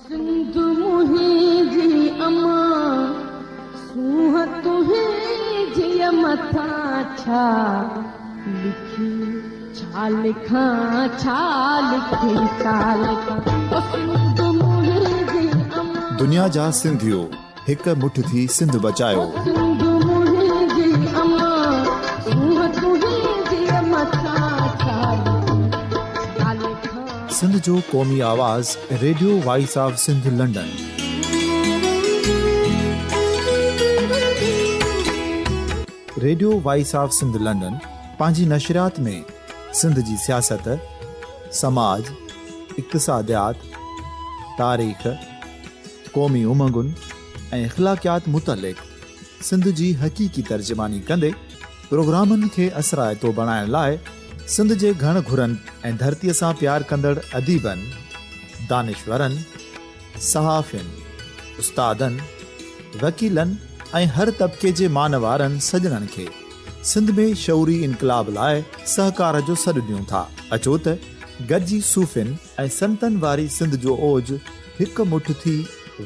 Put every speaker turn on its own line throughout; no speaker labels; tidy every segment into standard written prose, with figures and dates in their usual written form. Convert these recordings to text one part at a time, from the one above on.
सिंध मुंहिंजी अमा सूह तुंहिंजी मथां छा लिखी छा लिखां छा लिखी छा लिखां सिंध मुंहिंजी अमा
दुनिया जा सिंधियो हिक मुठ थी सिंध बचायो
सिंध मुंहिंजी अमा सूह तुंहिंजी मथां छा लिखां
सिंध जो क़ौमी आवाज़ radio voice of Sindh London. Radio voice of Sindh London पंहिंजी नशरियात में सिंध जी सियासत, समाज, इक़्तिसादियात, तारीख़, क़ौमी उमंगुनि ऐं इख़्लाक़ियात मुतलिक़ सिंध जी हक़ीक़ी तर्जुमानी कंदे प्रोग्रामनि खे असराइतो बणाइण लाइ सिंध जे घण घुरनि ऐं धरतीअ सां प्यार कंदड़ अदीबनि, दानिशवरनि, सहाफ़ियुनि, उस्तादनि, वकीलनि ऐं हर तबिके जे मानवारनि सजणनि खे सिंध में शऊरी इनक़लाब लाइ सहकार जो सॾु ॾियूं था। अचो त गॾिजी सूफ़ियुनि ऐं संतनि वारी सिंध जो ओज हिक मुठ थी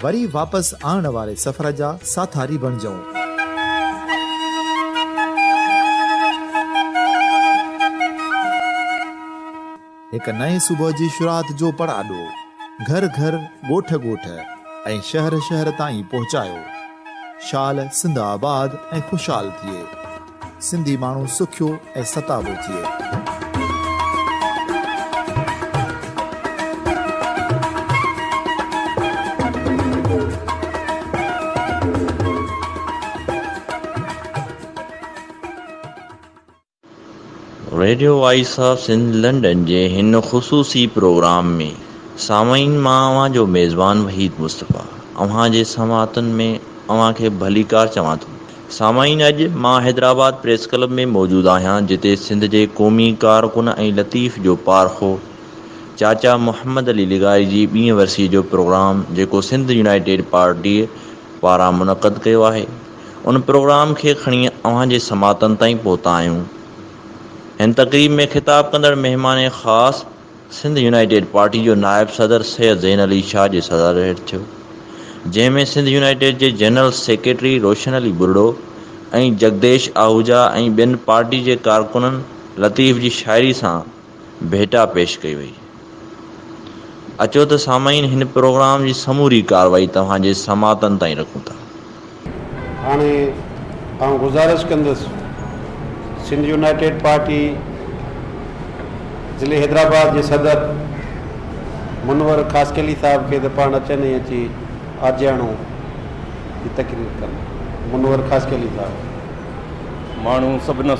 वरी वापसि आणण वारे सफ़र जा साथारी बणिजऊं। हिक नए सुबुह जी शुरूआत जो पड़ाॾो घर घर ॻोठ ॻोठ ऐं शहर शहर ताईं पहुचायो। शाल सिंध आबाद ऐं ख़ुशहाल थिए, सिंधी माण्हू सुखियो ऐं सताबो थिए।
Radio voice of Sindh London जे हिन ख़ुसूसी प्रोग्राम में सामाईन मां अव्हां जो मेज़बान वहीद मुस्तफ़ा अव्हां जे समातनि में अव्हां खे भलीकार चवां थो। सामाईन, अॼु मां हैदराबाद प्रेस क्लब में मौजूदु आहियां, जिते सिंध जे क़ौमी कारकुन ऐं लतीफ़ जो पारखो चाचा मोहम्मद अली लिगारी जी 2वीं वरसी जो प्रोग्राम, जेको सिंध यूनाइटेड पार्टी पारां मुनक़द कयो आहे, उन प्रोग्राम खे खणी अव्हां जे समातनि ताईं पहुता आहियूं। हिन तक़रीब में ख़िताब कंदड़ महिमान ख़ासि सिंध यूनाइटेड पार्टी जो नायब सदर सैयद ज़ैन अली शाह जे सदार हेठि थियो, जंहिंमें सिंध यूनाइटेड जे जनरल सेक्रेटरी रोशन अली बुरड़ो ऐं जगदेश आहूजा ऐं ॿियनि पार्टी जे कारकुननि लतीफ़ जी शाइरी सां भेटा पेश कई वई। अचो त सामाईन, हिन प्रोग्राम जी समूरी कार्रवाई तव्हांजे समातनि ताईं रखूं था।
हाणे आउं गुज़ारिश कंदुसि सिंध यूनाइटेड पार्टी ज़िले हैदराबाद जे सदर मुनवर ख़ासकेली साहिब खे त पाण अचनि ई अची आजियाणो जी तक़रीर कनि। मुनवर ख़ासकेली साहिब।
माण्हू सभिनी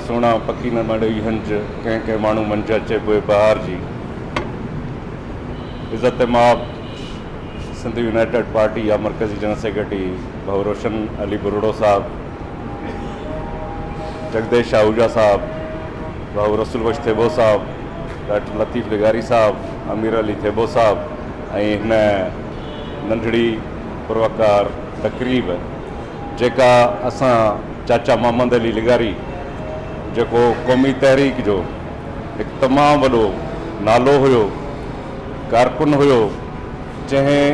सुहिणा पखी न मड़ई हंज कंहिं कंहिं माण्हू मंझ अचे पोइ बहार जी। इज़त मां सिंध यूनाइटेड पार्टी या मरकज़ी जनरल सेक्रेटरी भाऊ रोशन अली बुरड़ो साहब, जगदेश आहूजा साहब, भाऊ रसूल बख्श थेबो साहब, डॉक्टर लतीफ़ लिगारी साहब, अमीर अली थेबो साहब ऐं हिन नंढड़ी पुरवकार तक़रीब जेका असां चाचा मोहम्मद अली लिगारी, जेको क़ौमी तहरीक जो हिकु तमामु वॾो नालो हुयो, कारकुन हुयो, जंहिं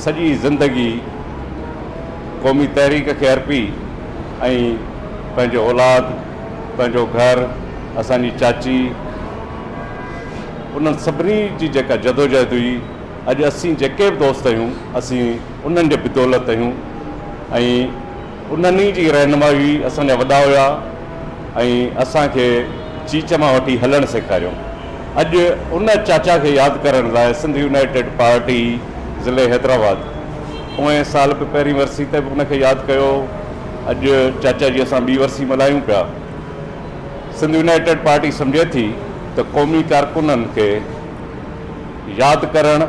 सॼी ज़िंदगी क़ौमी तहरीक खे अर्पी ऐं पंहिंजो औलाद, पंहिंजो घर, असांजी चाची, उन्हनि सभिनी जी जेका जदोजहद हुई, अॼु असीं जेके बि दोस्त आहियूं असीं उन्हनि जे बदौलत आहियूं ऐं उन्हनि जी रहनुमाई असांजा वॾा हुआ ऐं असांखे चीच मां वठी हलणु सेखारियो। अॼु उन चाचा खे यादि करण लाइ सिंध यूनाइटेड पार्टी ज़िले हैदराबाद पोएं साल बि पहिरीं वरसी ते बि उनखे यादि कयो। अॼु चाचा जी असां 2 वरसी मल्हायूं पिया। सिंध यूनाइटेड पार्टी सम्झे थी त क़ौमी कारकुननि खे यादि करणु,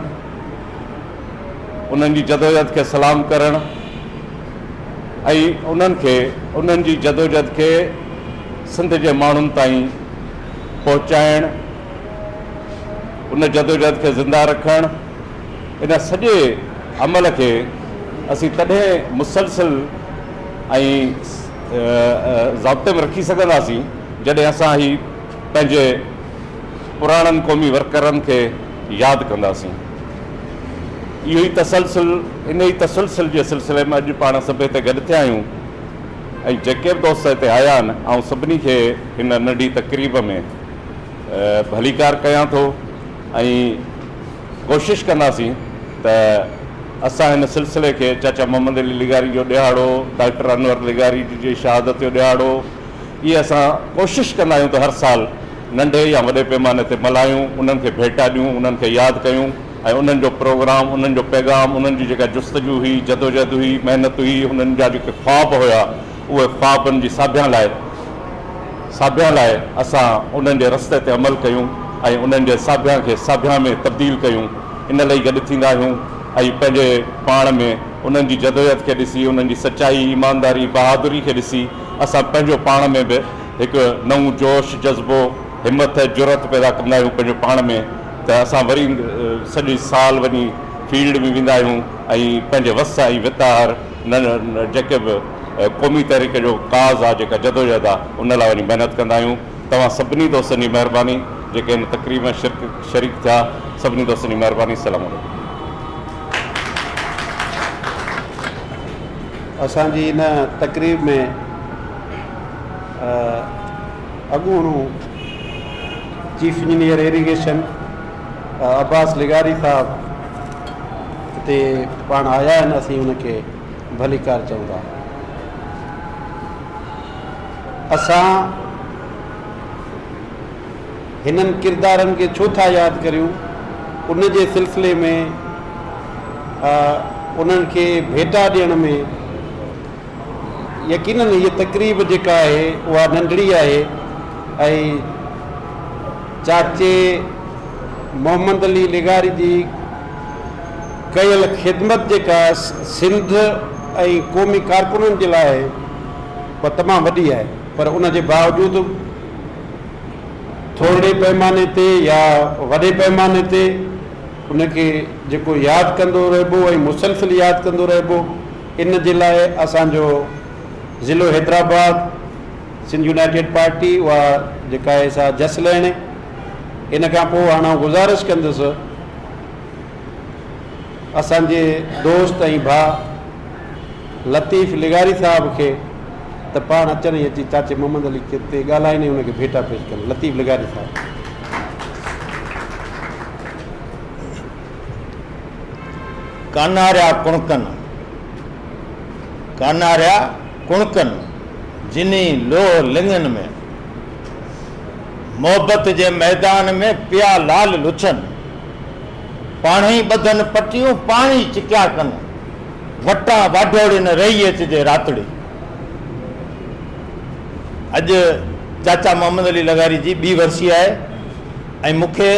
उन्हनि जी जदोजहद खे सलाम करणु ऐं उन्हनि जी जदोजहद खे सिंध जे माण्हुनि ताईं पहुचाइणु, उन जदोजहद खे ज़िंदा रखणु, इन सॼे अमल खे असीं तॾहिं मुसलसिल ऐं ज़ाब्ते में रखी सघंदासीं जॾहिं असां ही पंहिंजे पुराणनि क़ौमी वर्करनि खे यादि कंदासीं। इहो ई तसलसल इन ई तसलसल जे सिलसिले में अॼु पाण सभु हिते गॾु थिया आहियूं ऐं जेके बि दोस्त हिते आया आहिनि ऐं सभिनी खे हिन नंढी तक़रीब में भलीकार कयां थो ऐं कोशिशि कंदासीं त असां हिन सिलसिले खे चाचा मोहम्मद अली लिगारी जो ॾियारो, डॉक्टर अनवर लिगारी जी शहादत जो ॾियारो, इहे असां कोशिशि कंदा आहियूं त हर साल नंढे या वॾे पैमाने ते मल्हायूं, उन्हनि खे भेटा ॾियूं, उन्हनि खे यादि कयूं ऐं उन्हनि जो प्रोग्राम, उन्हनि जो पैगाम, उन्हनि जी जेका जुस्तजू हुई, जदोजहद हुई, महिनत हुई, उन्हनि जा जेके ख्वाब हुया, उहे ख्वाबनि जी साभिया लाइ असां उन्हनि जे रस्ते ते अमल कयूं ऐं उन्हनि जे साभिया खे साभिया में तब्दील कयूं। इन लाइ गॾु थींदा आहियूं ऐं पंहिंजे पाण में उन्हनि जी जदोजहद खे ॾिसी, उन्हनि जी सचाई, ईमानदारी, बहादुरी खे ॾिसी असां पंहिंजो पाण में बि हिकु नओं जोश, जज़्बो, हिमत, जुरत पैदा कंदा आहियूं पंहिंजो पाण में, त असां वरी सॼी साल वञी फील्ड में वेंदा आहियूं ऐं पंहिंजे वस ऐं वितार जेके बि क़ौमी तहरीक जो काज़ आहे, जेका जदोजहद आहे, उन लाइ वञी महिनत कंदा आहियूं। तव्हां सभिनी दोस्तनि जी महिरबानी जेके हिन तक़रीब में शरीक थिया, सभिनी दोस्तनि जी महिरबानी। सलाम अलैकुम।
असांजी हिन तक़रीब में अॻूणो चीफ इंजीनियर इरीगेशन अब्बास लिगारी साहब हिते पाण आया आहिनि, असीं उनखे भलीकार चवंदा। असां हिननि किरदारनि खे छो था यादि करियूं, उन जे सिलसिले में उन्हनि खे भेटा ॾियण में यकीनन हीअ तक़रीब जेका आहे उहा नंढड़ी आहे ऐं चाचे मोहम्मद अली लिगारी जी कयल ख़िदमत जेका सिंध ऐं क़ौमी कारकुननि जे लाइ उहा तमामु वॾी आहे, पर उन जे बावजूदि थोरे पैमाने ते या वॾे पैमाने ते उनखे जेको यादि कंदो रहिबो ऐं मुसलसिल यादि कंदो रहिबो, इन जे लाइ असांजो ज़िलो हैदराबाद सिंध यूनाइटेड पार्टी उहा जेका आहे सा जस लहिणे। इन खां पोइ हाणे गुज़ारिश कंदुसि असांजे दोस्त ऐं भाउ लतीफ़ लिगारी साहब खे त पाण अचनि अची चाचे मोहम्मद अली खे ते ॻाल्हाईंदे उनखे भेटा पेश कनि। लतीफ़ लिगारी साहब।
कानारिया कुणकन जिनी लो लिंगन में मोहब्बत जे मैदान में पिया लाल लुछन, पाणी बधन पटियूं पाणी चिकिया कन, वटा वाढोड़िन रही अचिजे रातड़ी। अॼु चाचा मोहम्मद अली लगारी जी 2 वर्सी आहे ऐं मूंखे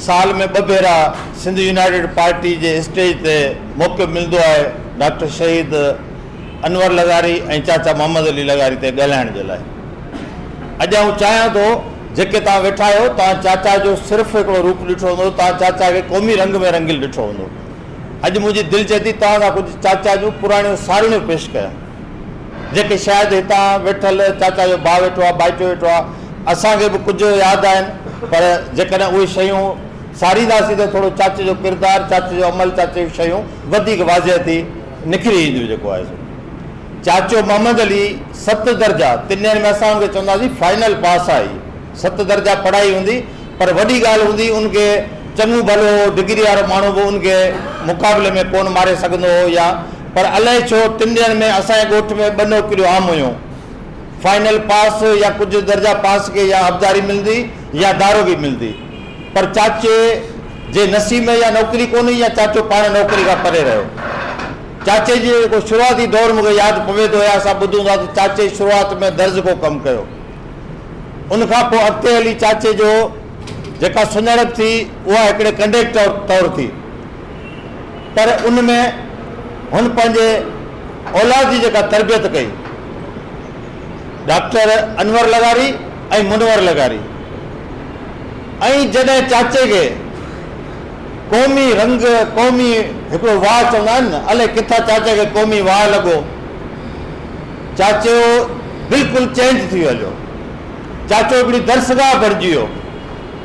साल में 2 भेरा सिंध यूनाइटेड पार्टी जे स्टेज ते मौक़ो मिलंदो आहे डॉक्टर शहीद अनवर लगारी ऐं चाचा मोहम्मद अली लगारी ते ॻाल्हाइण जे लाइ। अॼु आउं चाहियां थो जेके तव्हां वेठा आहियो, तव्हां चाचा जो सिर्फ़ु हिकिड़ो रूप ॾिठो हूंदो, तव्हां चाचा खे क़ौमी रंग में रंगील ॾिठो हूंदो। अॼु मुंहिंजी दिलि चए थी तव्हां खां कुझु चाचा जूं पुराणियूं साड़ियूं पेश कयां, जेके शायदि हितां वेठल चाचा जो भाउ वेठो आहे, भाइटो वेठो आहे, असांखे बि कुझु यादि आहिनि, पर जेकॾहिं उहे शयूं साड़ींदासीं त थोरो चाचे जो किरदारु, चाचे जो अमल, चाचे जूं शयूं वधीक वाज़ह थी निकिरी ईंदियूं। जेको आहे चाचो मोहम्मद अली 7 दर्जा 3 ॾींहंनि में असां हुनखे चवंदासीं फाइनल पास आई, 7 दर्जा पढ़ाई हूंदी, पर वॾी ॻाल्हि हूंदी उनखे चङो भलो डिग्री वारो माण्हू बि उनखे मुक़ाबले में कोन मारे सघंदो हो, या पर अलाए छो 3 ॾींहंनि में असांजे ॻोठ में 2 नौकरियूं आम हुयूं, फाइनल पास या कुझु दर्जा पास के या हफ़्तारी मिलंदी या दारोगी मिलंदी, पर चाचे जे नसीब में या नौकरी कोन हुई या चाचो पाण नौकरी खां परे रहियो। चाचे जी जेको शुरूआती दौर मूंखे यादि पवे थो, या असां ॿुधूं था त चाचे शुरूआत में दर्ज को कमु कयो, उनखां पोइ अॻिते हली चाचे जो जेका सुञाणप थी उहा हिकिड़े कंडक्टर तौरु थी, पर उन में हुन पंहिंजे औलाद जी जेका तरबियत कई, डॉक्टर अनवर लगारी ऐं मुनवर लगारी, ऐं जॾहिं चाचे खे क़ौमी रंग, क़ौमी हिकिड़ो वाह चवंदा आहिनि न, अलाए किथां चाचे खे क़ौमी वाह लॻो, चाचो बिल्कुलु चेंज थी हलियो, चाचो हिकिड़ी दरसगाह बणिजी वियो,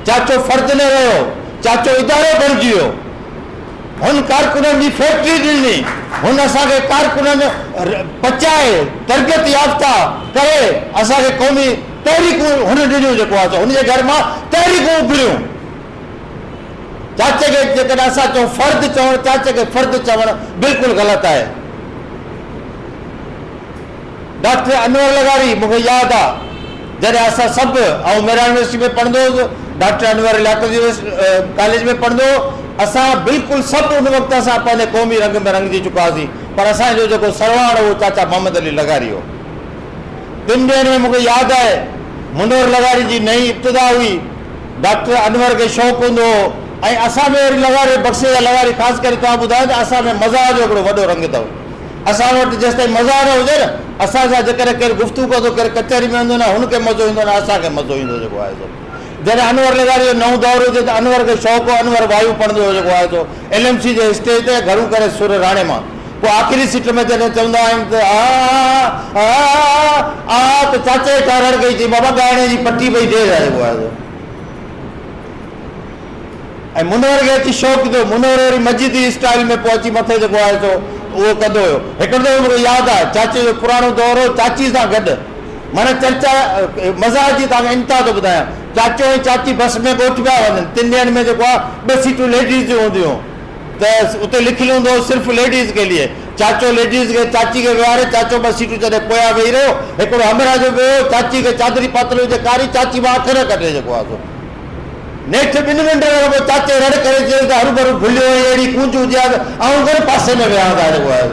चाचो फ़र्ज़ न रहियो, चाचो इदारो बणिजी वियो। हुन कारकुननि जी फैक्ट्री ॾिनी, हुन असांखे कारकुननि पचाए तरबियत याफ़्ता करे असांखे क़ौमी तहरीकूं हुन ॾिनियूं, जेको आहे हुनजे घर मां तहरीकूं उभरियूं। चाचे खे जेकॾहिं असां चऊं फर्द चवणु, चाचे खे फर्द चवणु बिल्कुलु ग़लति आहे। डॉक्टर अनवर लगारी मूंखे यादि आहे जॾहिं असां सभु, ऐं मेरा यूनिवर्सिटी में पढ़ंदो हुउसि, डॉक्टर अनवर लियाकत कॉलेज में पढ़ंदो, असां बिल्कुलु सभु उन वक़्तु असां पंहिंजे क़ौमी रंग में रंगजी चुकासीं, पर असांजो जेको सरवाण उहो चाचा मोहम्मद अली लगारी हो। 3 ॾींहंनि में मूंखे यादि आहे मुनवर लगारी जी नई इब्तिदा हुई, डॉक्टर अनवर खे शौक़ु हूंदो हो, ऐं असां में वरी लगारी बक्से जा लगारी ख़ासि करे तव्हां ॿुधायो त असां में मज़ाक जो हिकिड़ो वॾो रंग अथव। असां वटि जेसि ताईं मज़ा न हुजे न, असां सां जेकॾहिं केरु गुफ़्तगू कंदो, केरु कचहरी में वेंदो न, हुनखे मज़ो ईंदो न, असांखे मज़ो ईंदो जेको आहे सो। जॾहिं अनवर लगारी जो नओं दौरु हुजे त अनवर खे शौक़ु हो, अनवर वायु पढ़ंदो हो जेको आहे सो LMC जे स्टेज ते घणो करे सुर राणे मां। पोइ आख़िरी सीट में जॾहिं चवंदा आहिनि त त चाचे ठारण कई थी, बाबा ॻाइण जी पटी पई ॾे जेको आहे सो। ऐं मुनवर खे अची शौक़ु थियो, मुनवर वरी मस्जिदी स्टाइल में पोइ अची मथे जेको आहे सो उहो कंदो हुयो। हिकिड़ो दफ़ो मूंखे यादि आहे चाचे जो पुराणो दौरु हो, चाची सां गॾु माना चर्चा मज़ाक जी तव्हांखे इंतिहा थो ॿुधायां, चाचो ऐं चाची बस में ॻोठ पिया वञनि, 3 ॾींहंनि में जेको आहे 2 सीटूं लेडीज़ जूं हूंदियूं, त उते लिखियलु हूंदो हो सिर्फ़ु लेडीज़ के लिए। चाचो लेडीज़ खे चाची खे विहारे, चाचो 2 सीटूं जॾहिं पोयां वेही रहियो, हिकिड़ो हमरा जो वियो, चाची खे चादरी पातल हुजे कारी, चाची मां अखर कढे जेको आहे नेठि 2 मिंट खां पोइ चाचे रड़ करे चयो त हरू भरू भुलियो, अहिड़ी कूंच हुजे ऐं घर पासे में विया था जेको आहे।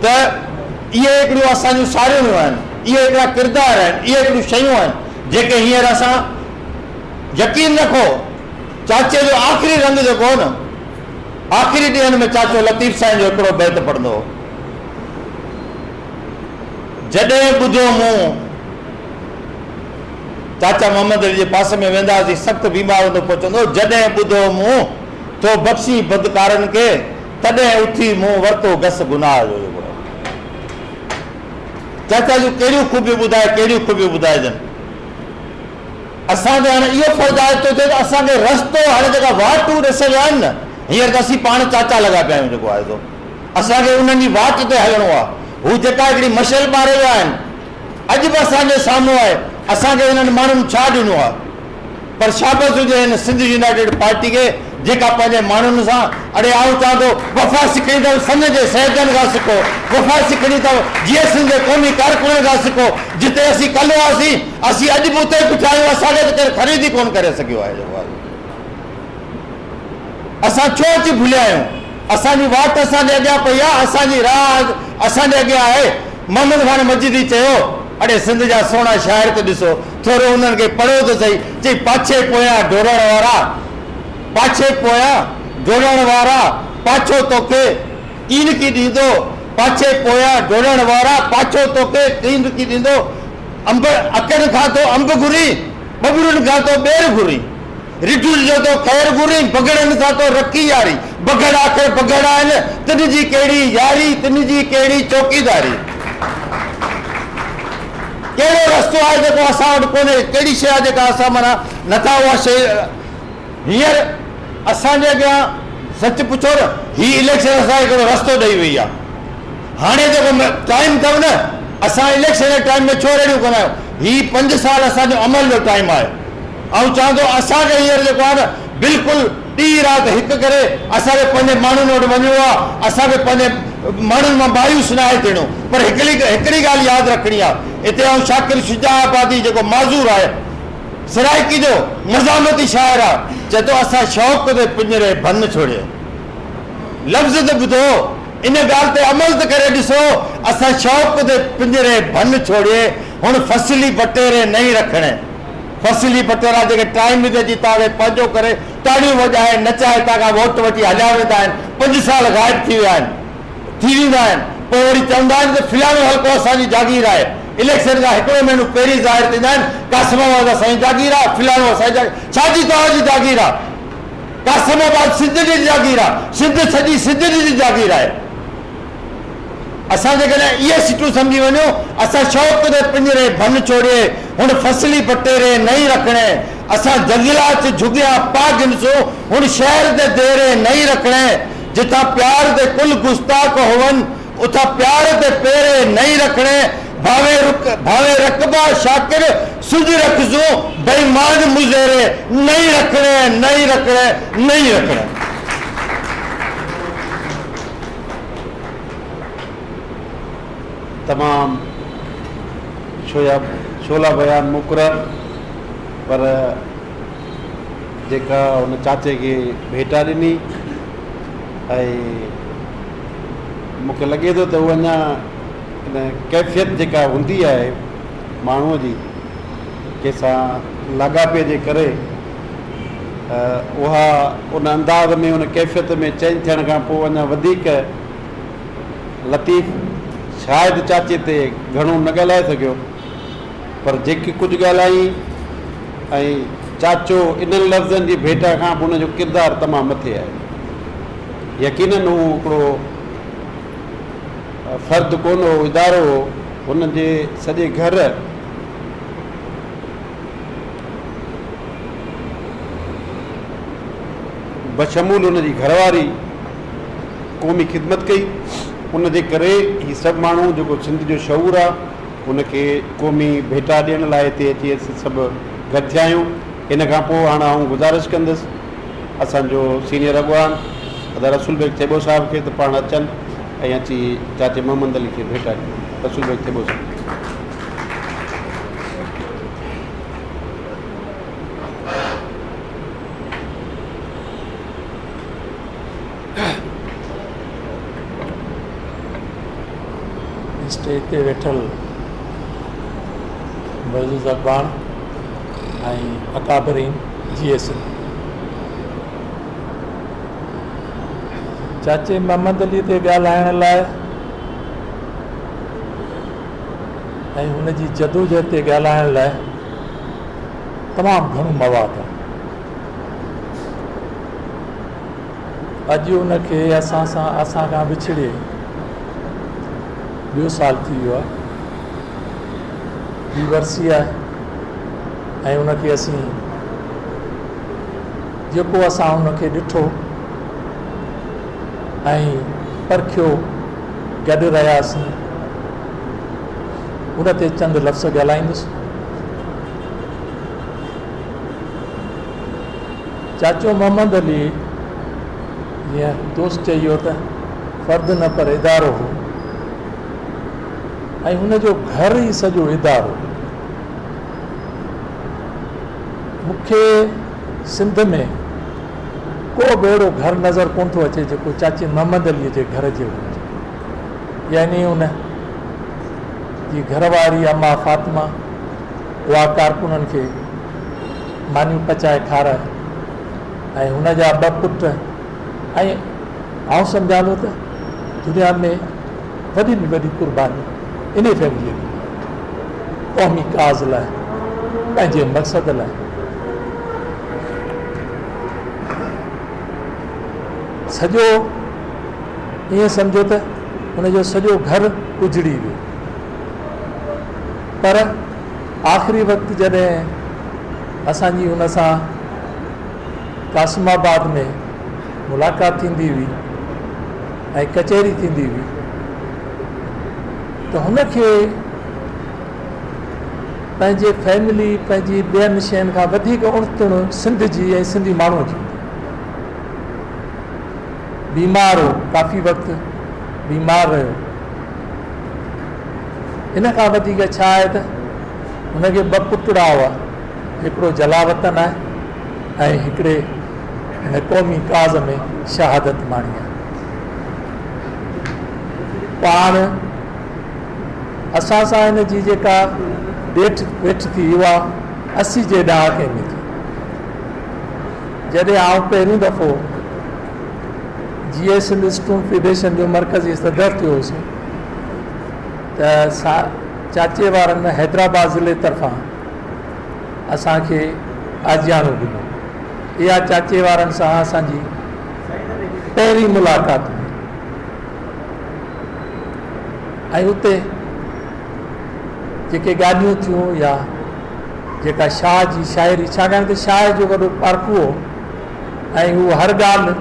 त इहे हिकिड़ियूं असांजूं साड़ियूं आहिनि, इहे हिकिड़ा किरदार आहिनि, इहे हिकिड़ियूं शयूं आहिनि जेके हींअर असां यकीन रखो। चाचे जो आख़िरी रंग जेको हो न, आख़िरी ॾींहंनि में चाचो लतीफ़ साईं जो हिकिड़ो बैत पढ़ंदो हो, जॾहिं ॿुधो मूं चाचा मोहम्मद अली जे पासे में वेंदासीं, सख़्तु बीमार हूंदो पहुचंदो, जॾहिं ॿुधो मूं तो बख़्शी बदकारनि खे, तॾहिं उथी मूं वरितो घस गुनाह जो। चाचा जूं कहिड़ियूं ख़ूबियूं ॿुधाए, कहिड़ियूं ख़ूबियूं ॿुधाइजनि। असांजो हाणे इहो फ़र्ज़ु आहे थो थिए त असांखे रस्तो, हाणे जेका वाटूं ॾिसंदा आहिनि न, हींअर त असीं पाण चाचा लॻा पिया आहियूं जेको आहे सो, असांखे उन्हनि जी वाट ते हलणो आहे। हू जेका हिकिड़ी मशल ॿारे विया आहिनि, अॼु बि असांजे साम्हूं आहे, असांखे हिननि माण्हुनि छा ॾिनो आहे। पर शाबस हुजे हिन सिंध यूनाइटेड पार्टी खे जेका पंहिंजे माण्हुनि सां, अड़े आऊं चवां थो वफ़ा सिखणी अथव सन जे सहजन खां सिखो, वफ़ा सिखणी अथव GSM जे क़ौमी कारकुननि खां सिखो। जिते असीं कल्ह हुआसीं, असीं अॼु बि उते बीठा आहियूं, असांखे त केरु ख़रीदी कोन करे सघियो आहे जेको आहे। असां छो अची भुलिया आहियूं? असांजी वाट असांजे अॻियां पई आहे, असांजी राह असांजे अॻियां आहे। मोहम्मद खान मस्जिदी चयो, अड़े सिंध जा सोना शाइर त ॾिसो, थोरो हुननि खे पढ़ियो त सही। चई पाछे पोयां डोड़ण वारा, पाछे पोयां डोड़ण वारा, पाछो तोखे कीन की ॾींदो, पाछे पोयां डोड़ण वारा, पाछो तोखे कीन की ॾींदो। अंब अकड़ खां तो अंब घुरी, बबरुनि खां तो ॿेर घुरी, रिठुल जो तो ख़ैर घुरी, बगड़नि सां तो रखी यारी। बगड़ आख़िर बगड़ आहिनि, तिन जी कहिड़ी यारी, तिन जी कहिड़ी चौकीदारी। कहिड़ो रस्तो आहे जेको असां वटि कोन्हे, कहिड़ी शइ आहे जेका असां माना नथा उहा शइ। हींअर असांजे अॻियां सच पुछो न, हीउ इलेक्शन असांखे हिकिड़ो रस्तो ॾेई वई आहे। हाणे जेको टाइम अथव न, असां इलेक्शन जे टाइम में छो रेडियूं कंदा आहियूं? हीउ 5 साल असांजो अमल जो टाइम आहे। ऐं चवां थो असांखे हींअर जेको आहे न, बिल्कुलु ॾींहुं राति हिकु करे असांखे पंहिंजे माण्हुनि वटि वञिणो आहे, असांखे पंहिंजे माण्हुनि मां मायूस न आहे थियणो। पर हिकिड़ी ॻाल्हि यादि रखणी आहे, हिते ऐं शाकिर शुजा आबादी जेको माज़ूर आहे, सराइकी जो मज़ामती शाइर आहे, चए थो असां शौक़ ते पिंजरे भन छोड़ियो। लफ़्ज़ त ॿुधो, इन ॻाल्हि ते अमल त करे ॾिसो। असां शौक़ ते पिंजरे भन छोड़िए, हुन फसली बटेरे नहीं रखणे। फसली बटेरा जेके टाइम ते अची तव्हांखे पंहिंजो करे ताड़ियूं वॼाए नचाए तव्हांखां वोट वठी हलिया वेंदा आहिनि, 5 साल ग़ाइब थी विया आहिनि, थी वेंदा आहिनि। पोइ वरी चवंदा आहिनि त फिलहाल हल्को असांजी जागीर आहे। इलेक्शन खां 1 महीनो पहिरीं ज़ाहिर थींदा आहिनि, कासिमाबाद असांजी जागीर आहे, फिलहाल असांजी जागीर। छाजी तव्हांजी जागीर आहे? कासिमाबाद सिंध जी जागीर आहे, सिंध सॼी सिंध जी जागीर आहे। असां जेकॾहिं इहे सीटूं सम्झी वञूं, असां शौक़ ते पिंजरे भन छोड़िए, हुन फसली बटेरे नहीं रखणे। असां जंगलात झुगिया पाग ॾिसो हुन शहर दे देरे नहीं रखणे जिथा प्यार दे कुल गुस्ताख होवन उथा प्यार दे पेरे नहीं रखणे भावे रकबा शाकिर सुज रखजो बेईमान मुजेरे नहीं रखणे
तमाम छोला बयान मुकरर पर जेका हुन चाचे खे भेटा ॾिनी ऐं मूंखे लॻे थो त उहा अञा इन कैफ़ियत जेका हूंदी आहे माण्हूअ जी कंहिंसां लाॻापे जे करे उहा उन अंदाज़ में उन कैफ़ियत में चेंज थियण खां पोइ अञा वधीक लतीफ़ शायदि चाचे ते घणो न ॻाल्हाए सघियो पर जेकी कुझु ॻाल्हाई ऐं चाचो इन्हनि लफ़्ज़नि जी भेटा खां पोइ उनजो किरदारु तमामु मथे आहे। यकीनन हू हिकिड़ो फ़र्दु कोन हो, इदारो हो, हुन जे सॼे घर बशमूल हुनजी घरवारी क़ौमी ख़िदमत कई। उन जे करे ही सभु माण्हू जेको सिंध जो शऊर आहे उनखे क़ौमी भेटा ॾियण लाइ हिते अची असीं सभु गॾु थिया आहियूं। इन खां पोइ हाणे आउं गुज़ारिश कंदुसि असांजो सीनियर अॻवान अदा रसूल बेग थेबो साहिब खे त पाण अचनि ऐं अची चाचे मोहम्मद अली खे भेटा ॾियनि। रसूल बेग थेबो साहिब।
स्टेज ते वेठल मौजूद अख़बार ऐं अकाबरीन GS चाचे मोहम्मद अली ते ॻाल्हाइण लाइ ऐं हुनजी जदोजहद ते ॻाल्हाइण लाइ तमामु घणो मवादु आहे। अॼु हुनखे असां खां विछड़े 2 साल थी वियो आहे। ॿी वरसी आहे ऐं उनखे असीं जेको असां उनखे ॾिठो ऐं परखियो गॾु रहियासीं उन ते चंद लफ़्ज़ ॻाल्हाईंदुसि। चाचो मोहम्मद अली जीअं दोस्त चयो त फ़र्दु न पर इदारो हो ऐं हुनजो घर ई सॼो इदारो। मूंखे सिंध में को बि अहिड़ो घर नज़र कोन थो अचे जेको चाचे मोहम्मद अलीअ जे घर जे हुजे। यानी उन जी घरवारी अम्मा फातिमा उहा कारकुननि खे मानियूं पचाए खाराए ऐं हुन जा 2 पुट ऐं आउं सम्झा थो त दुनिया में वॾी में वॾी कुर्बानी इन फैमिली क़ौमी काज़ लाइ पंहिंजे मक़सद लाइ सॼो ईअं सम्झो त हुनजो सॼो घर उजड़ी वियो पर आख़िरी वक़्तु जॾहिं असांजी हुन सां कासिमाबाद में मुलाक़ात थींदी हुई ऐं कचहरी थींदी हुई त हुनखे पंहिंजे फैमिली पंहिंजी ॿियनि शयुनि खां वधीक उणतुण सिंध जी ऐं सिंधी माण्हूअ जी बीमार हो, काफ़ी वक़्तु बीमार रहियो। इन खां वधीक छा आहे त हुनखे 2 पुटड़ा हुआ, हिकिड़ो जलावतन आहे ऐं हिकिड़े हिन क़ौमी काज़ में शहादत माणी आहे। पाण असां सां हिन जी जेका वेठ थी उहा 80 जे ॾहाके में थी। जॾहिं आउं पहिरियों दफ़ो GS सिंध स्टूडेंट फेडरेशन जो मरकज़ी सदर थियो हुउसि त चाचे वारनि हैदराबाद ज़िले तरफ़ां असांखे आजियानो ॾिनो। इहा चाचे वारनि सां असांजी पहिरीं मुलाक़ात हुई ऐं उते जेके ॻाल्हियूं थियूं या जेका शाह जी शाइरी, छाकाणि त शाह जो वॾो पारखू हो ऐं हू हर ॻाल्हि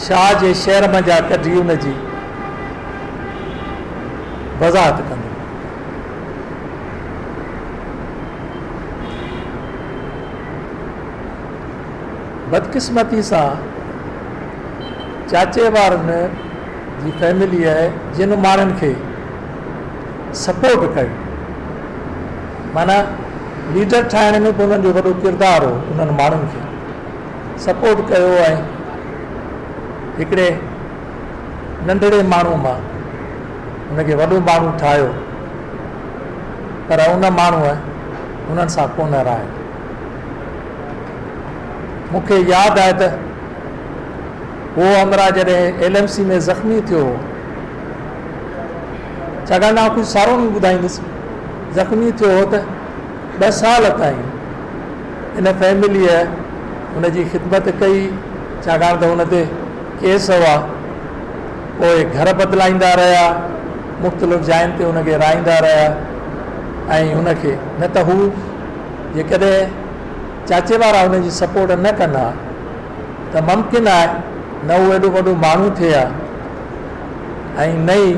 शाह जे शहर में जा कढी उनजी वज़ाहत कंदो। बदकिस्मती सां चाचे वारनि जी फैमिली आहे जिन माण्हुनि खे सपोर्ट कयो, माना लीडर ठाहिण में बि उन्हनि जो वॾो किरदारु हो, उन्हनि माण्हुनि खे सपोर्ट कयो ऐं हिकिड़े नंढड़े माण्हू मां उनखे वॾो माण्हू ठाहियो, पर उन माण्हूअ उन्हनि सां कोन रहायो। मूंखे यादि आहे त उहो अमरा जॾहिं LMC में ज़ख़्मी थियो हो, छाकाणि आउं कुझु सारो न ॿुधाईंदुसि, ज़ख़्मी थियो हो त 2 साल ताईं इन फैमिलीअ उनजी ख़िदमत कई, छाकाणि त हुन ते केस हुआ। पोइ घर बदिलाईंदा रहिया, मुख़्तलिफ़ जायुनि ते हुनखे रहाईंदा रहिया ऐं हुनखे न त हू जेकॾहिं चाचे वारा हुनजी सपोर्ट न कंदा त मुमकिन आहे न हू एॾो वॾो माण्हू थिए हा ऐं न ई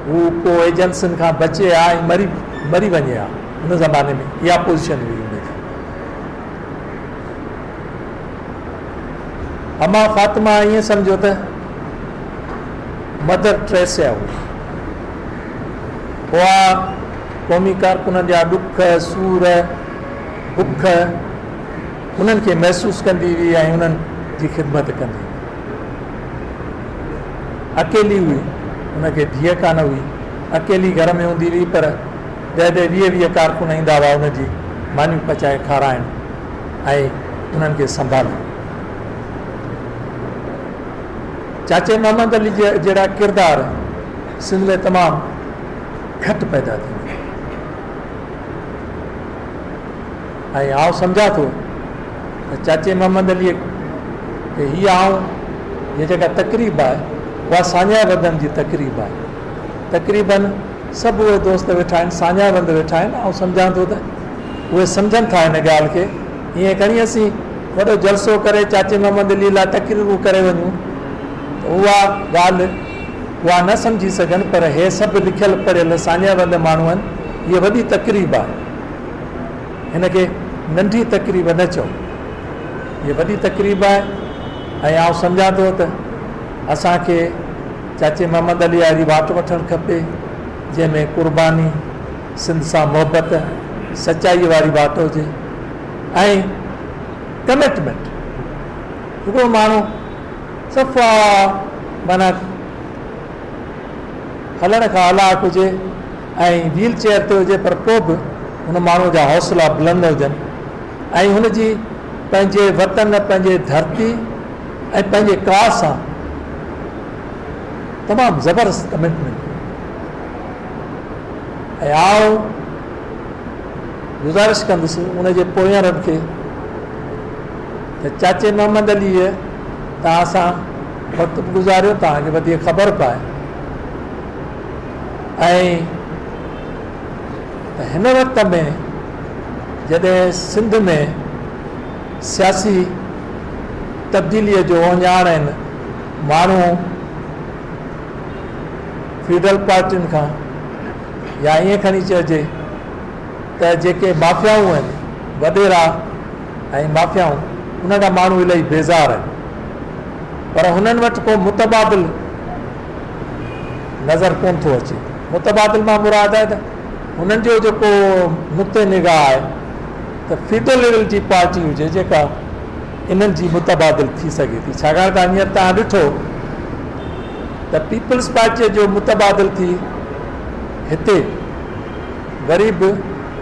हू को एजेंसियुनि खां बचे हा ऐं मरी वञे हा। हुन ज़माने में इहा पोज़ीशन हुई हुनजी। अमा फातिमा ईअं सम्झो त मदर टेरेसा उहा क़ौमी कारकुननि जा ॾुख सूर बुख उन्हनि खे महसूसु कंदी हुई ऐं उन्हनि जी ख़िदमत कंदी। अकेली हुई, उनखे धीअ कान हुई, अकेली घर में हूंदी हुई, पर 10-20 कारकुन ईंदा हुआ उनजी मानियूं पचाए खाराइण ऐं उन्हनि खे संभालण। चाचे मोहम्मद अली जहिड़ा किरदार सिंध में तमामु घटि पैदा थींदा ऐं आउं सम्झां थो त चाचे मोहम्मद अलीअ खे हीअ जेका तक़रीब आहे उहा सान्या बंदनि जी तक़रीब आहे। तक़रीबन सभु उहे दोस्त वेठा आहिनि, सान्या बंद वेठा आहिनि। ऐं सम्झां थो त उहे सम्झनि था हिन ॻाल्हि खे। ईअं खणी असीं वॾो जलसो करे चाचे मोहम्मद अली लाइ तक़रीरूं करे वञूं त उहा ॻाल्हि उहा न सम्झी सघनि, पर हे सभु लिखियल पढ़ियल सान्या बंद माण्हू आहिनि। हीअ वॾी तक़रीब आहे, हिनखे नंढी तक़रीब न चओ, हीअ वॾी तक़रीब आहे। ऐं आउं सम्झां थो त असांखे चाचे मोहम्मद अली वारी वाट वठणु खपे, जंहिंमें क़ुर्बानी, सिंध सां मुहबत, सचाईअ वारी वाट हुजे ऐं कमिटमेंट। हिकिड़ो माण्हू सफ़ा माना हलण खां हलाक हुजे ऐं व्हील चेयर ते हुजे, पर पोइ बि हुन माण्हू जा हौसला बुलंद हुजनि ऐं हुनजी पंहिंजे वतन, पंहिंजे धरती ऐं पंहिंजे कास सां तमामु ज़बरदस्त कमिटमेंट। ऐं आउं गुज़ारिश कंदुसि उनजे पोयरनि खे त चाचे मोहम्मद अलीअ तव्हां सां वक़्तु बि गुज़ारियो, तव्हांखे वधीक ख़बर पए ऐं हिन वक़्त में जॾहिं सिंध में सियासी तब्दीलीअ जो ओञाण आहिनि, माण्हू फ्यूडल पार्टियुनि खां या ईअं खणी चइजे त जेके माफ़ियाऊं आहिनि, वॾेरा ऐं माफ़ियाऊं, उन खां माण्हू इलाही बेज़ार आहिनि। पर हुननि वटि को मुतबादिल नज़र कोन थो अचे। मुतबादिल मां मुराद आहे त हुननि जो जेको नुक़्ते निगाह आहे त फीडल लेवल जी पार्टी हुजे जेका इन्हनि जी मुतबादिल थी सघे थी। छाकाणि त हींअर तव्हां ॾिठो त पीपल्स पार्टीअ जो मुतबादिल थी हिते वरी बि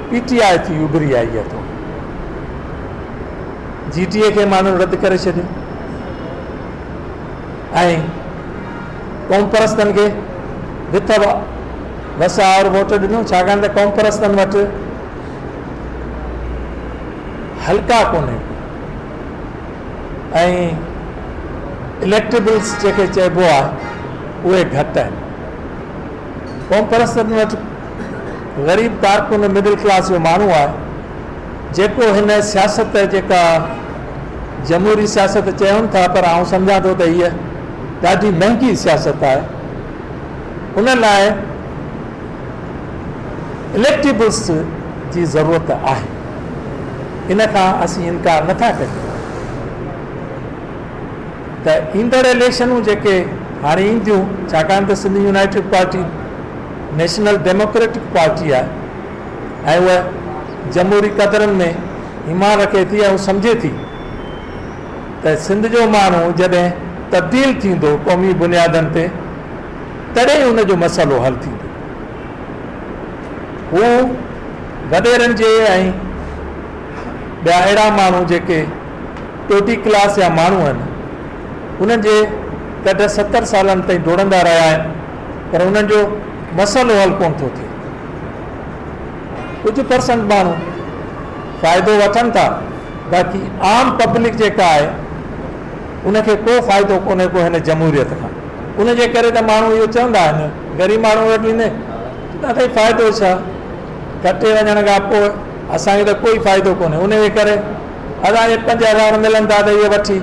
PTI थी उभरी आई आहे। तो GTA खे माण्हू रद्द करे छॾियो ऐं क़ौम परस्तनि खे विथ वसा और वोट ॾिनो, छाकाणि त क़ौम परस्तनि वटि हल्का कोन्हे ऐं इलेक्टेबल्स जेके चइबो आहे उहे घटि आहिनि। क़ौम परस्तनि वटि ग़रीब कारकुन मिडिल क्लास जो माण्हू आहे जेको हिन सियासत जेका जमहूरी सियासत चवनि था, पर आउं सम्झां थो त हीअ ॾाढी महांगी सियासत आहे। उन लाइ इलेक्टेबल्स जी ज़रूरत आहे, इन खां असीं इनकार नथा कयूं। त ईंदड़ इलेक्शनूं जेके हाणे ईंदियूं, छाकाणि त सिंध यूनाइटेड पार्टी नेशनल डेमोक्रेटिक पार्टी आहे ऐं उहा जमहूरी क़दरनि में ईमान रखे थी ऐं सम्झे थी त सिंध जो माण्हू जॾहिं तब्दील थींदो क़ौमी बुनियादनि ते, तॾहिं उनजो मसइलो हल थींदो। हू वॾेरनि जे ऐं ॿिया अहिड़ा माण्हू जेके टोटी क्लास जा माण्हू आहिनि, उन्हनि जे कॾहिं 70 सालनि ताईं डोड़ंदा रहिया आहिनि, पर उन्हनि जो मसइलो हल कोन थो थिए। कुझु परसेंट माण्हू फ़ाइदो वठनि था, बाक़ी आम पब्लिक जेका आहे उनखे को फ़ाइदो कोन्हे को हिन जमहूरियत खां। उनजे करे त माण्हू इहो चवंदा आहिनि, ग़रीब माण्हू वटि वेंदे अथई फ़ाइदो छा, कटे वञण खां पोइ असांखे त कोई फ़ाइदो कोन्हे। उनजे करे असांखे 5,000 मिलनि था त इहे वठी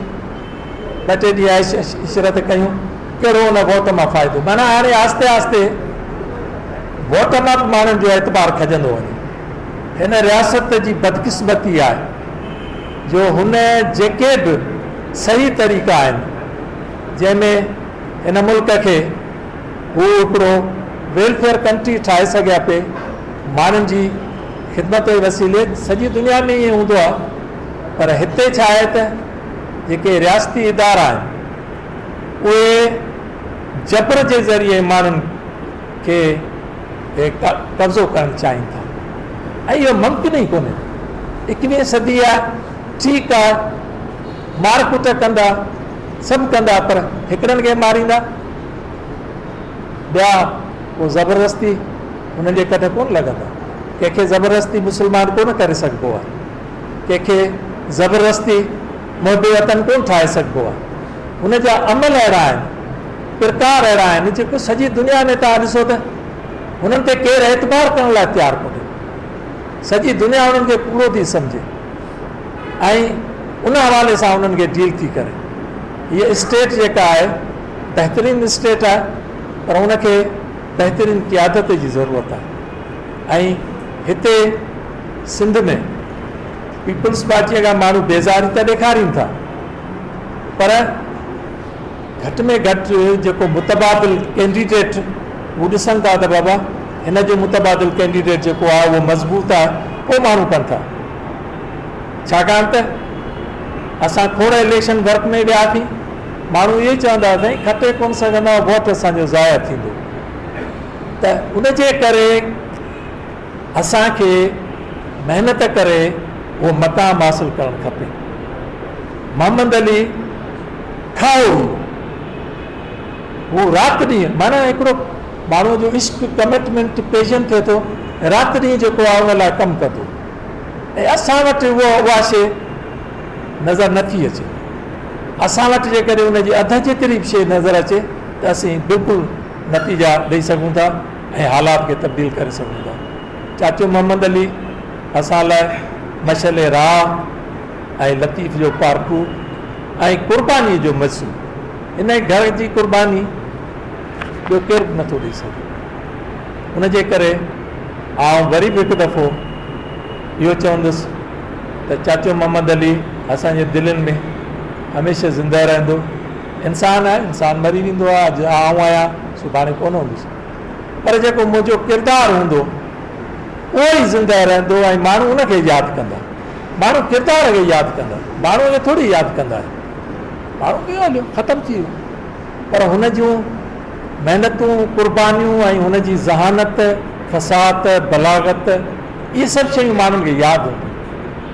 2-3 ॾींहं इशरत कयूं, कहिड़ो उन वोट मां फ़ाइदो। माना हाणे आस्ते आस्ते वोट मां बि माण्हुनि जो एतबार खजंदो वञे। हिन रियासत जी बदकिस्मती आहे जो हुन जेके बि सही तरीक़ा आहिनि जंहिंमें हिन मुल्क खे हू हिकिड़ो वेलफेयर कंट्री ठाहे सघिया पे माण्हुनि जी ख़िदमत जे वसीले, सॼी दुनिया में ईअं हूंदो आहे, पर हिते छा आहे त जेके रियासती इदारा आहिनि उहे जबर जे ज़रिए माण्हुनि खे कब्ज़ो करणु चाहिनि था ऐं इहो मुमकिन ई कोन्हे। 21वीं सदी आहे, ठीकु आहे, मार कुट कंदा, सभु कंदा, पर हिकिड़नि खे मारींदा, ॿिया पोइ ज़बरदस्ती हुननि जे कॾहिं कोन लॻंदा। कंहिंखे ज़बरदस्ती मुस्लमान कोन करे सघिबो आहे, कंहिंखे ज़बरदस्ती मुहिब वतन कोन ठाहे सघिबो आहे। हुन जा अमल अहिड़ा आहिनि, प्रकार अहिड़ा आहिनि जेको सॼी दुनिया में तव्हां ॾिसो त हुननि ते केरु एतबार करण लाइ तयारु कोन्हे। सॼी दुनिया उन्हनि खे कूड़ो थी सम्झे ऐं उन हवाले सां उन्हनि खे डील थी करे। हीअ स्टेट जेका आहे बहितरीनु स्टेट आहे, पर उनखे बहितरीनु क़ियादत जी ज़रूरत आहे। ऐं हिते सिंध में पीपल्स पार्टीअ खां माण्हू बेज़ारी त ॾेखारीनि था, पर घटि में घटि जेको मुतबादिल कैंडिडेट हू ॾिसनि था त बाबा हिन जो मुतबादिल कैंडिडेट जेको आहे उहो मज़बूत आहे, पोइ माण्हू कनि था। छाकाणि त असां खोड़ इलेक्शन वर्क में वियासीं, माण्हू इहे चवंदा साईं खटे कोन सघंदा, वोट असांजो ज़ाया थींदो। त उनजे करे असांखे महिनत करे उहो मक़ाम हासिल करणु खपे। मोहम्मद अली खाओ हू राति ॾींहुं, माना हिकिड़ो माण्हू जो इश्क कमिटमेंट पेशन थिए थो, राति ॾींहुं जेको आहे उन लाइ कमु कंदो। ऐं असां वटि उहा शइ नज़र नथी अचे। असां वटि जेकॾहिं उनजी अधु जेतिरी बि शइ नज़र अचे त असीं बिल्कुलु नतीजा ॾेई सघूं था ऐं हालात खे तब्दील करे सघूं था। चाचो मोहम्मद अली असां लाइ मशल राह ऐं लतीफ़ जो पारकू ऐं क़ुर्बानीअ जो मज़मून, इन घर जी क़ुर्बानी ॿियो केरु बि नथो ॾेई सघे। उनजे करे आउं वरी बि हिकु दफ़ो इहो चवंदुसि त चाचो मोहम्मद अली असांजे दिलनि में हमेशह ज़िंदा रहंदो। इंसानु आहे, इंसानु मरी वेंदो आहे, अॼु आउं आहियां सुभाणे कोन हूंदुसि, पर जेको मुंहिंजो किरदारु हूंदो उहो ई ज़िंदा रहंदो ऐं माण्हू उनखे यादि कंदा। माण्हू किरदार खे यादि कंदा, माण्हू खे थोरी यादि कंदा आहिनि। माण्हू कीअं हलियो, ख़तमु थी वियो, पर हुन जूं महिनतूं, क़ुर्बानियूं ऐं हुनजी ज़हानत, फ़साद, बलागत, इहे सभु शयूं माण्हुनि खे यादि हूंदियूं।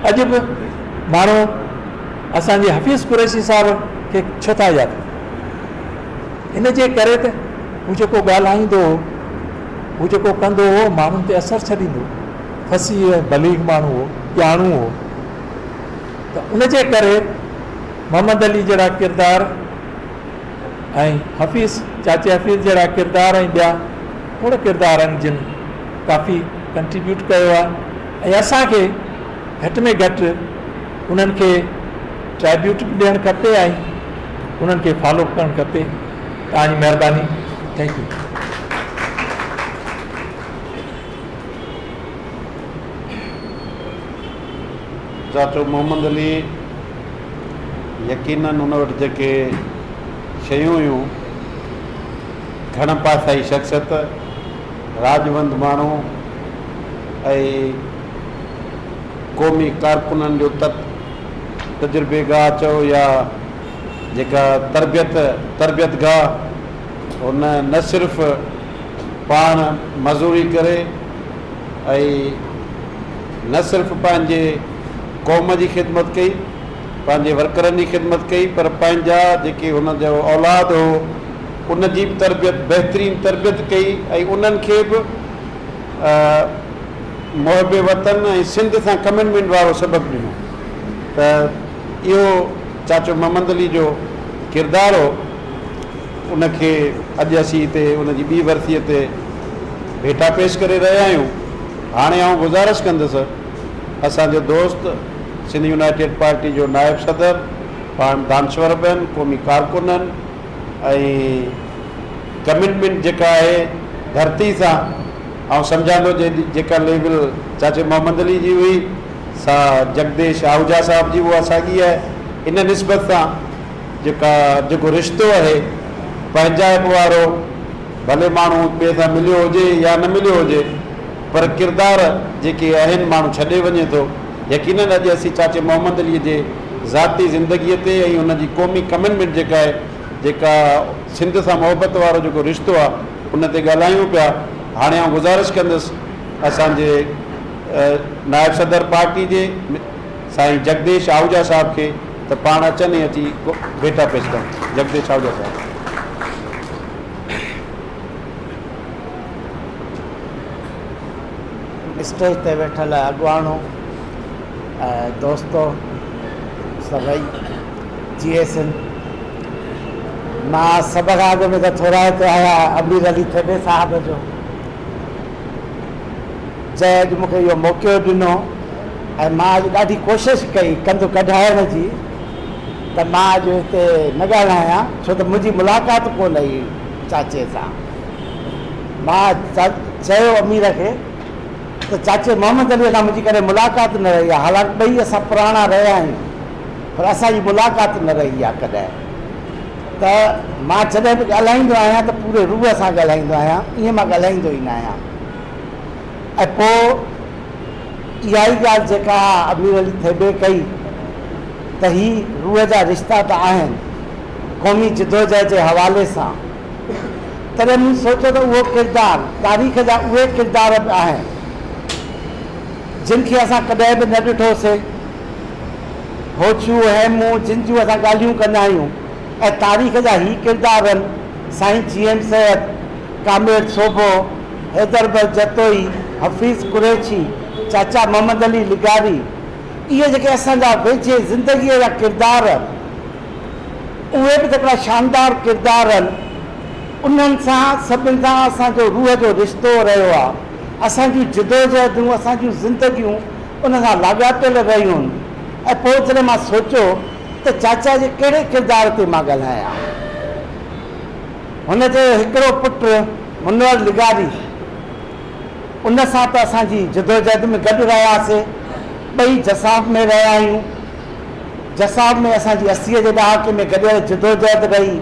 अॼु बि माण्हू असांजे हफ़ीज़ कुरैशी साहिब खे छो था यादि कनि? इन जे करे त हू जेको ॻाल्हाईंदो हो, हू जेको कंदो हो, माण्हुनि ते असरु छॾींदो, फसीह बलीग माण्हू हो, ॼाणू हो। त उनजे करे मोहम्मद अली जहिड़ा किरदार ऐं हफ़ीज़, चाचे हफ़ीज़ जहिड़ा किरदार ऐं ॿिया खोड़ किरदार आहिनि जिन काफ़ी कंट्रीब्यूट कयो आहे ऐं असांखे घटि में घटि उन्हनि खे ट्राइब्यूट बि ॾियणु खपे ऐं उन्हनि खे फॉलो करणु खपे। तव्हांजी महिरबानी। Thank U.
चाचो मोहम्मद अली यकीनन उन वटि जेके शयूं हुयूं, घण पासाई शख़्सियत, राजवंद माण्हू ऐं क़ौमी कारकुननि जो तजुर्बेगाह चओ या जेका तरबियतगाह, हुन न सिर्फ़ु पाण मज़ूरी करे ऐं न सिर्फ़ु पंहिंजे क़ौम जी ख़िदमत कई, पंहिंजे वर्करनि जी ख़िदमत कई, पर पंहिंजा जेके हुन जो औलाद हो उन जी बि तरबियत, बहितरीनु तरबियत कई ऐं उन्हनि खे बि मुहिब वतन ऐं सिंध सां कमिटमेंट वारो सबबु ॾिनो। त इहो चाचो मोहम्मद अली जो किरदारु हो, उनखे अॼु असीं हिते उन जी ॿी वरसीअ ते भेटा पेश करे रहिया आहियूं। हाणे आउं गुज़ारिश कंदुसि असांजो दोस्त सिंध यूनाइटेड पार्टी जो नायब सदर पाण दानश्वर बहन, क़ौमी कारकुननि ऐं कमिटमेंट जेका आहे धरती सां, ऐं सम्झां थो जेका लेवल चाचे मोहम्मद अली जी हुई सा जगदेश आहूजा साहब जी उहा साॻी आहे। इन निस्बत सां जेको रिश्तो आहे पंहिंजाइप वारो, भले माण्हू ॿिए सां मिलियो हुजे या न मिलियो हुजे, पर किरदार जेके आहिनि माण्हू छॾे वञे थो। यकीनन अॼु असीं चाचे मोहम्मद अलीअ जे ज़ाती ज़िंदगीअ ते ऐं उन जी क़ौमी कमिटमेंट जेका आहे, जेका सिंध सां मुहबत वारो जेको रिश्तो आहे, उन ते ॻाल्हायूं पिया। हाणे आउं गुज़ारिश कंदुसि असांजे नायब सदर पार्टी जे साईं जगदेश आहूजा साहब खे त पाण अचनि ऐं अची भेटा पेश कनि। जगदेश आहूजा साहब।
स्टेज ते वेठल अॻुवाणो, दोस्तो सभई GSN, मां सभ खां अॻु में त थोरा हिते आया अमीर अली थेबे साहिब जो, जंहिं अॼु मूंखे इहो मौक़ो ॾिनो ऐं मां अॼु ॾाढी कोशिशि कई कंधु कढाइण जी त मां अॼु हिते न ॻाल्हायां, छो त मुंहिंजी मुलाक़ात कोन हुई चाचे सां। मां चयो अमीर खे त चाचे मोहम्मद अली सां मुंहिंजी कॾहिं मुलाक़ात न रही आहे, हालांकि ॿई असां पुराणा रहिया आहियूं, पर असांजी मुलाक़ात न रही आहे कॾहिं। त मां जॾहिं बि ॻाल्हाईंदो आहियां त पूरे रूह सां ॻाल्हाईंदो आहियां, ईअं मां ॻाल्हाईंदो ई न आहियां। ऐं पोइ इहा ई ॻाल्हि जेका अमीर अली थेबे कई त ही रूह जा रिश्ता त आहिनि क़ौमी जिदोजहद जे हवाले सां, तॾहिं मूं सोचियो त उहो किरदारु, तारीख़ जा उहे किरदार बि आहिनि जिन खे असां कॾहिं बि न ॾिठोसीं। होचू हेमू जिन जूं असां ॻाल्हियूं कंदा आहियूं, ऐं तारीख़ जा ही किरदार आहिनि साईं GM सैयद, कामिर सोभो, हैदर बल जतोई, हफ़ीज़ कुरैशी, चाचा मोहम्मद अली लिगारी, इहे जेके असांजा वेझे ज़िंदगीअ जा किरदार आहिनि, उहे बि हिकिड़ा शानदार किरदार आहिनि। उन्हनि सां सभिनि सां असांजो रूह जो रिश्तो रहियो आहे, असांजूं जिदोजहदूं, असांजूं ज़िंदगियूं उन सां लाॻापियल रहियूं आहिनि। ऐं पोइ जॾहिं मां सोचियो त चाचा जे कहिड़े किरदार ते मां ॻाल्हायां, हुन जो हिकिड़ो पुटु मुनवर लिगारी, उन सां त असांजी जिदोजहद में गॾु रहियासीं, ॿई जसाब में रहिया आहियूं। जसाब में असांजी 80 जे ॾहाके में गॾियल जिदोजहद रही।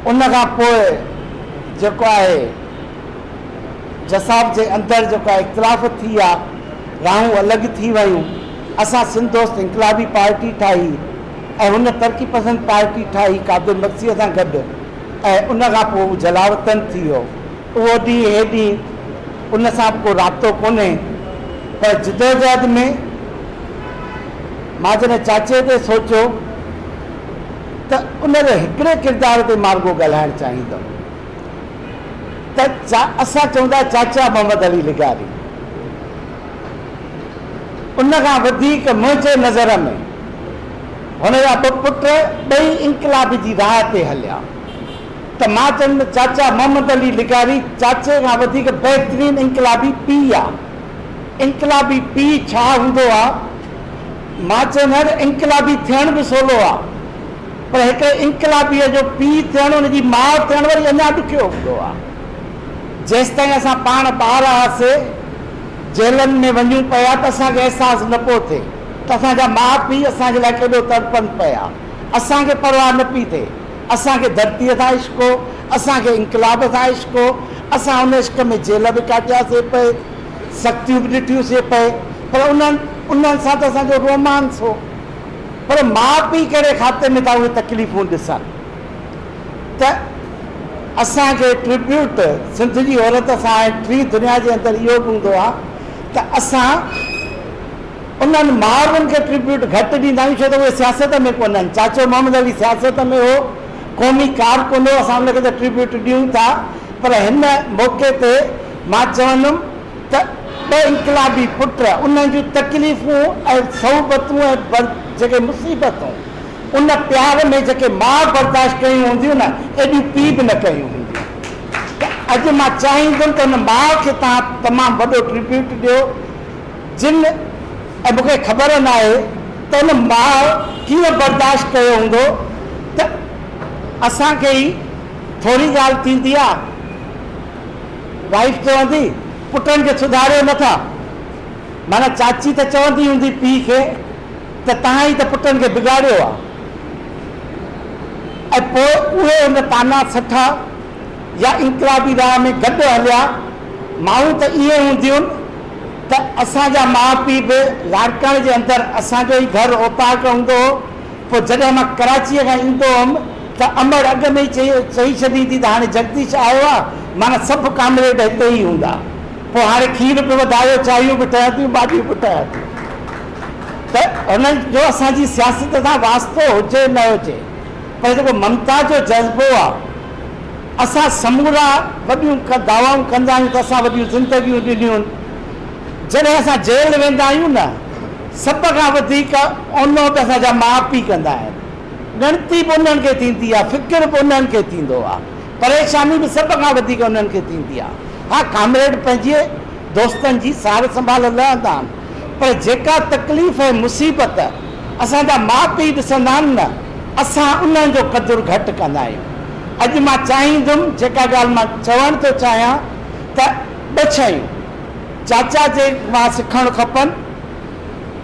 उन खां पोइ जेको आहे जसाब जे अंदरि जेको आहे इख़्तिलाफ़ थी आहे, राहूं अलॻि थी वियूं। असां सिंध दोस्त इनकलाबी पार्टी ठाही ऐं हुन तरक़ी पसंद पार्टी ठाही काबिल मक्सीअ सां गॾु, ऐं उन खां पोइ जलावतन थी वियो। उहो ॾींहुं हे ॾींहुं उन सां को राब्तो कोन्हे, पर जिदोजहद में मां जॾहिं चाचे ते सोचियो त उन जे हिकिड़े किरदार ते मार्गो ॻाल्हाइणु चाहींदुमि। त असां चवंदा चाचा मोहम्मद अली लिगारी, उन खां वधीक मुंहिंजे नज़र में हुनजा पुट ॿई इनकलाब जी राह ते हलिया। त मां चवंदुमि चाचा मोहम्मद अली लिगारी चाचे खां वधीक बहितरीनु इनकलाबी पीउ आहे। इनकलाबी पीउ छा हूंदो आहे, मां चवंदो इनकलाबी थियण बि सवलो आहे, पर हिकिड़े इनकलाबीअ जो पीउ थियण, हुनजी माउ थियण वरी अञा ॾुखियो हूंदो आहे। जेसि ताईं असां पाण ॿार हुआसीं, जेलनि में वञूं पिया त असांखे अहसासु न पियो थिए त असांजा माउ पीउ असांजे लाइ केॾो तड़पनि पिया, असांखे परवाह न पई थिए। असांखे धरतीअ सां इश्क हो, असांखे इनकलाब सां इश्क हो, असां उन इश्क में जेल बि काटियासीं पए, सख़्तियूं बि ॾिठियूंसीं पए, पर उन्हनि सां त असांजो रोमांस हो। पर माउ पीउ कहिड़े खाते में था उहे तकलीफ़ूं ॾिसनि। त असांखे ट्रिब्यूट सिंध जी औरत सां टी दुनिया जे अंदरि इहो बि हूंदो आहे त असां उन्हनि माउरुनि खे ट्रिब्यूट घटि ॾींदा आहियूं, छो त उहे सियासत में कोन्हनि। चाचो मोहम्मद अली सियासत में हो, क़ौमी कारकुन हो, असां उनखे त ट्रिब्यूट ॾियूं था, पर हिन मौक़े ते मां चवंदुमि त ॿ इनकलाबी पुट उन्हनि जूं तकलीफ़ूं ऐं सहुबतूं ऐं जेके मुसीबतूं उन प्यार में जेके माउ बर्दाश्त कयूं हूंदियूं न, एॾियूं पीउ बि न कयूं हूंदियूं। त अॼु मां चाहींदुमि त हुन माउ खे तव्हां तमामु वॾो ट्रिब्यूट ॾियो, जिन ऐं मूंखे ख़बर न आहे त हुन माउ कीअं बर्दाश्त कयो हूंदो। त असांखे ई थोरी ॻाल्हि थींदी आहे, वाइफ चवंदी पुटनि खे सुधारियो नथा, माना चाची त चवंदी हूंदी पीउ खे त तव्हां ई त पुटनि खे बिगाड़ियो आहे, ऐं पोइ उहे हुन ताना सठा या इनकलाबी राह में गॾु हलिया। माण्हू त इहे हूंदियूं त असांजा माउ पीउ बि लाड़काणे जे अंदरि असांजो ई घरु ओताक हूंदो हो। पोइ जॾहिं मां कराचीअ खां ईंदो हुअमि त अमर अॻ में ई चई छॾींदी त हाणे जगदीश आयो आहे, माना सभु कामरेड हिते ई हूंदा। पोइ हाणे खीर बि वधायो, चांहियूं बि ठहिया थियूं, भाॼियूं बि ठहिया थियूं। त हुननि जो असांजी सियासत सां वास्तो हुजे न हुजे, पर जेको ममता जो जज़्बो आहे, असां समूरा वॾियूं दावाऊं कंदा आहियूं त असां वॾियूं ज़िंदगियूं ॾिनियूं आहिनि। जॾहिं असां जेल वेंदा आहियूं न, सभ खां वधीक ओनो बि असांजा माउ पीउ कंदा आहिनि। ॻणती बि उन्हनि खे थींदी आहे, फ़िक्र बि उन्हनि खे थींदो आहे, परेशानी बि सभ खां वधीक उन्हनि खे थींदी आहे। हा, कामरेड पंहिंजे दोस्तनि जी सार संभाल लहंदा आहिनि, पर जेका तकलीफ़ ऐं मुसीबत असांजा माउ पीउ ॾिसंदा आहिनि न, असां उन्हनि जो क़दुरु घटि कंदा आहियूं। अॼु मां चाहींदुमि, जेका ॻाल्हि मां चवणु थो चाहियां, त ॿ शयूं चाचा जे मां सिखणु खपनि।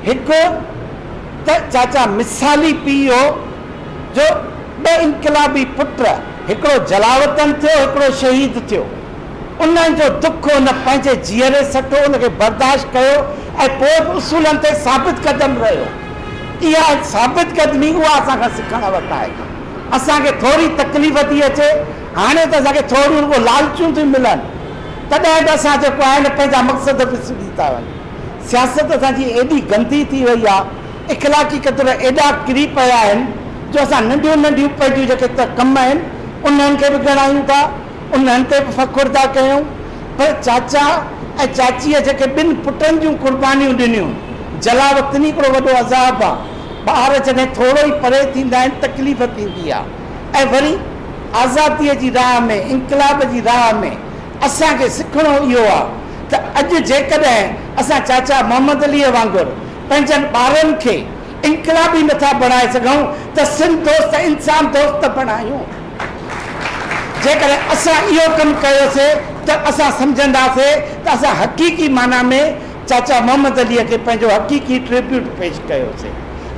हिकु त चाचा मिसाली पीउ हो, जो ॿ इनकलाबी पुट, हिकिड़ो जलावतन थियो, हिकिड़ो शहीद थियो। उन्हनि जो दुख हुन पंहिंजे जीअरे सठो, उनखे बर्दाश्त कयो ऐं पोइ बि उसूलनि ते साबित क़दम रहियो। इहा साबित क़दमी उहा असांखां सिखण वटि आहे। असांखे थोरी तकलीफ़ थी अचे, हाणे त असांखे थोरियूं रुॻो लालचूं थियूं मिलनि, तॾहिं बि असां जेको आहे न पंहिंजा मक़सद विसरी था वञूं। सियासत असांजी एॾी गंदी थी वई आहे, इख़लाक़ी क़दुर एॾा किरी पिया आहिनि, जो असां नंढियूं नंढियूं पंहिंजूं जेके त कम आहिनि उन्हनि खे बि ॻणायूं था, उन्हनि ते बि फ़ख़ुरु था कयूं। पर चाचा ऐं चाचीअ जेके ॿिनि पुटनि जूं क़ुर्बानियूं ॾिनियूं, जलावतनी हिकिड़ो वॾो अज़ाब आहे। ॿार जॾहिं थोरो ई परे थींदा आहिनि, तकलीफ़ थींदी आहे। ऐं वरी आज़ादीअ जी राह में, इनकलाब जी राह में असांखे सिखणो इहो आहे त अॼु जेकॾहिं असां चाचा मोहम्मद अलीअ वांगुरु पंहिंजनि ॿारनि खे इनकलाबी नथा बणाए सघूं, त सिंध दोस्त इंसान दोस्त बणायूं। जेकॾहिं असां इहो कमु कयोसीं त असां सम्झंदासीं त असां हक़ीक़ी माना में चाचा मोहम्मद अलीअ खे पंहिंजो हक़ीक़ी ट्रिब्यूट पेश कयोसीं।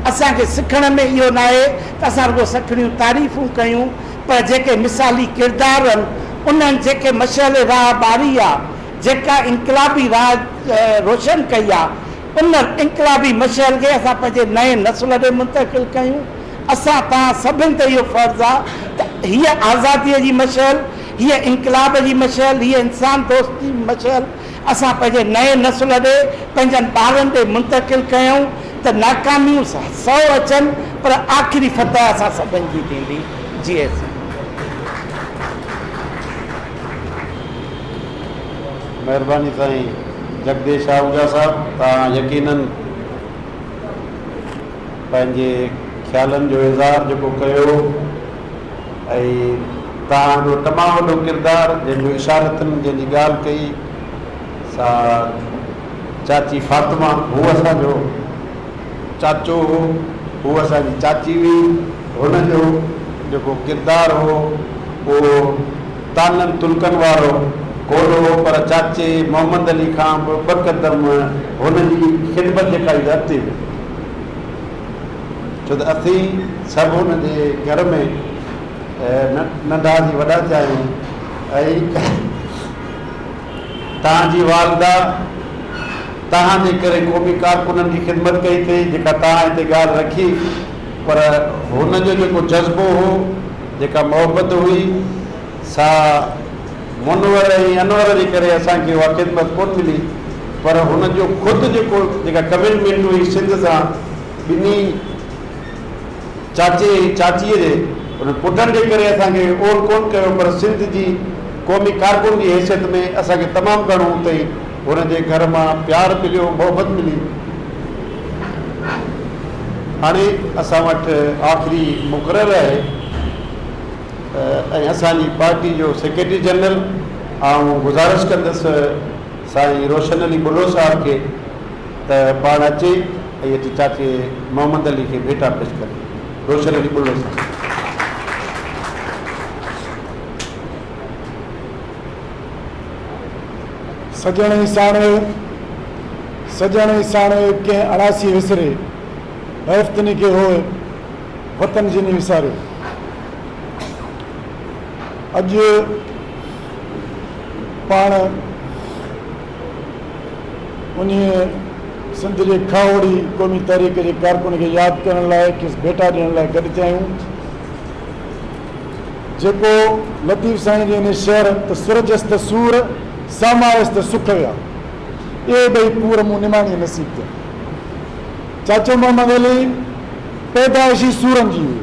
असांखे सिखण में इहो न आहे त असां रुॻो सखणियूं तारीफ़ूं कयूं, पर जेके मिसाली किरदार आहिनि, उन्हनि जेके मशाल राह ॿारी आहे, जेका इनकलाबी राह रोशन कई आहे, उन इनकलाबी मशाल खे असां पंहिंजे नए नस्ल ॾे मुंतक़िल कयूं। असां तव्हां सभिनि ते इहो फ़र्ज़ु आहे त हीअ आज़ादीअ जी मशाल, हीअ इनकलाब जी मशाल, हीअ इंसान दोस्ती मशाल असां पंहिंजे नए नस्ल ॾे, पंहिंजनि ॿारनि ॾे मुंतक़िल कयूं त नाकामियूं 100 अचनि, पर आख़िरी फतह असां सभिनि जी थींदी। जी
महिरबानी साईं जगदीश आहूजा साहब, तव्हां यकीनन पंहिंजे ख़्यालनि जो इज़हार जेको कयो, ऐं तव्हांजो तमामु वॾो किरदारु, जंहिंजो इशारतनि जंहिंजी ॻाल्हि कई, सा चाची फातिमा, हू असांजो चाचो हो, हू असांजी चाची हुई। हुनजो जेको किरदारु हो उहो ताननि तुलकनि वारो कोन हो, पर चाचे मोहम्मद अली खां बि ॿ क़दम हुनजी ख़िदमत जेका अॻिते हुई, छो त असीं सभु हुनजे घर में नंढा जी वॾा थिया आहियूं। ऐं तव्हांजी वालदा तव्हांजे करे क़ौमी कारकुननि जी ख़िदमत कई अथई, जेका तव्हां हिते ॻाल्हि रखी, पर हुनजो जेको जज़्बो हो, जेका मोहबत हुई, सा मुनवर ऐं अनवर जे करे असांखे उहा ख़िदमत कोन मिली, पर हुनजो ख़ुदि जेका कमिटमेंट हुई सिंध सां, ॿिन्ही चाचे चाचीअ जे उन पुटनि जे करे असांखे ओन कोन कयो, पर सिंध जी क़ौमी कारकुन जी हैसियत में असांखे तमामु घणो अथई हुनजे घर मां प्यारु मिलियो, मोहबत मिली। हाणे असां वटि आख़िरी मुक़ररु आहे ऐं असांजी पार्टी जो सेक्रेटरी जनरल, आउं गुज़ारिश कंदुसि साईं रोशन अली बुलो साहिब खे त पाण अचे ऐं अची चाचे मोहम्मद अली खे भेटा पेश करे। रोशन अली बुलो साहिब।
सजण साणे कंहिं अड़ासी विसरे हैफ़तनी खे होए वतन जिनी विसारियो। अॼु पाण उन सिंध जे खावड़ी क़ौमी तहरीक जे कारकुन खे यादि करण लाइ खेसि भेटा ॾियण लाइ गॾु थिया आहियूं, जेको लतीफ़ साईं जे हिन शहर त सूरजस त सूर सामायस त सुख विया, इहे ॿई पूर मूं निमाणी नसीब थिया। चाचो मोहम्मद अली पैदाइशी सूरनि जी हुई,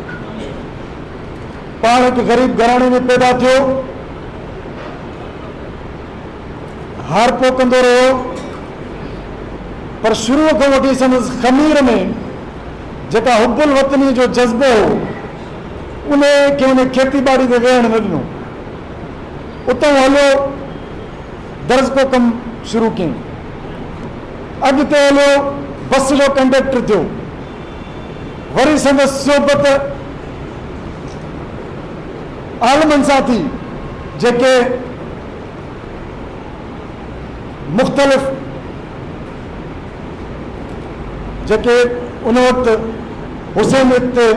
पाण हिकु ग़रीब घराणे में पैदा थियो, हार पोइ कंदो रहियो, पर शुरूअ खां वठी संदसि ख़मीर में जेका हुबुल वतनी जो जज़्बो हो, उन खे उन खेती ॿाड़ी ते वेहण न ॾिनो। उतां हलियो, दर्ज को कमु शुरू कयईं, अॻिते हलियो बस जो कंडक्टर थियो, वरी संदसि सोबत आलमनि सां थी, जेके मुख़्तलिफ़ जेके उन वक़्तु हुसैन ते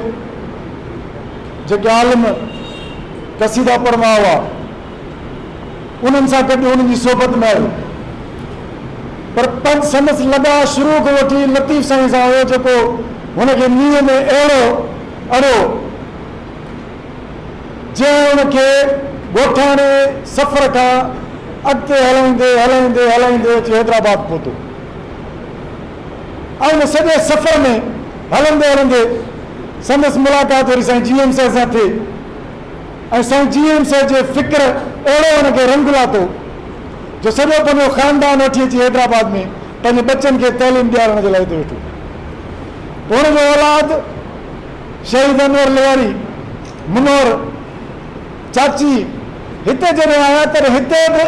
जेके आलिम कसीदा पढ़ंदा हुआ, उन्हनि सां गॾु उन्हनि जी सोबत में आयो। पर पंज संदसि लॻा शुरू खां वठी लतीफ़ साईं सां हुयो, जेको हुनखे नींहं में अहिड़ो अड़ो जंहिं हुनखे ॻोठाणे सफ़र खां अॻिते हलाईंदे हलाईंदे हलाईंदे अची हैदराबाद पहुतो। ऐं हुन सॼे सफ़र में हलंदे हलंदे संदसि मुलाक़ात वरी साईं GM साहिब सां थिए, ऐं साईं GM साहिब जे फ़िक्र अहिड़ो हुनखे रंग लाथो जो सॼो पंहिंजो ख़ानदान वठी अची हैदराबाद में पंहिंजे बच्चनि खे तइलीम ॾियारण जे लाइ हिते वेठो। हुनजो औलाद शहीद अनवर लिवारी मुनोर चाची हिते जॾहिं आया त हिते बि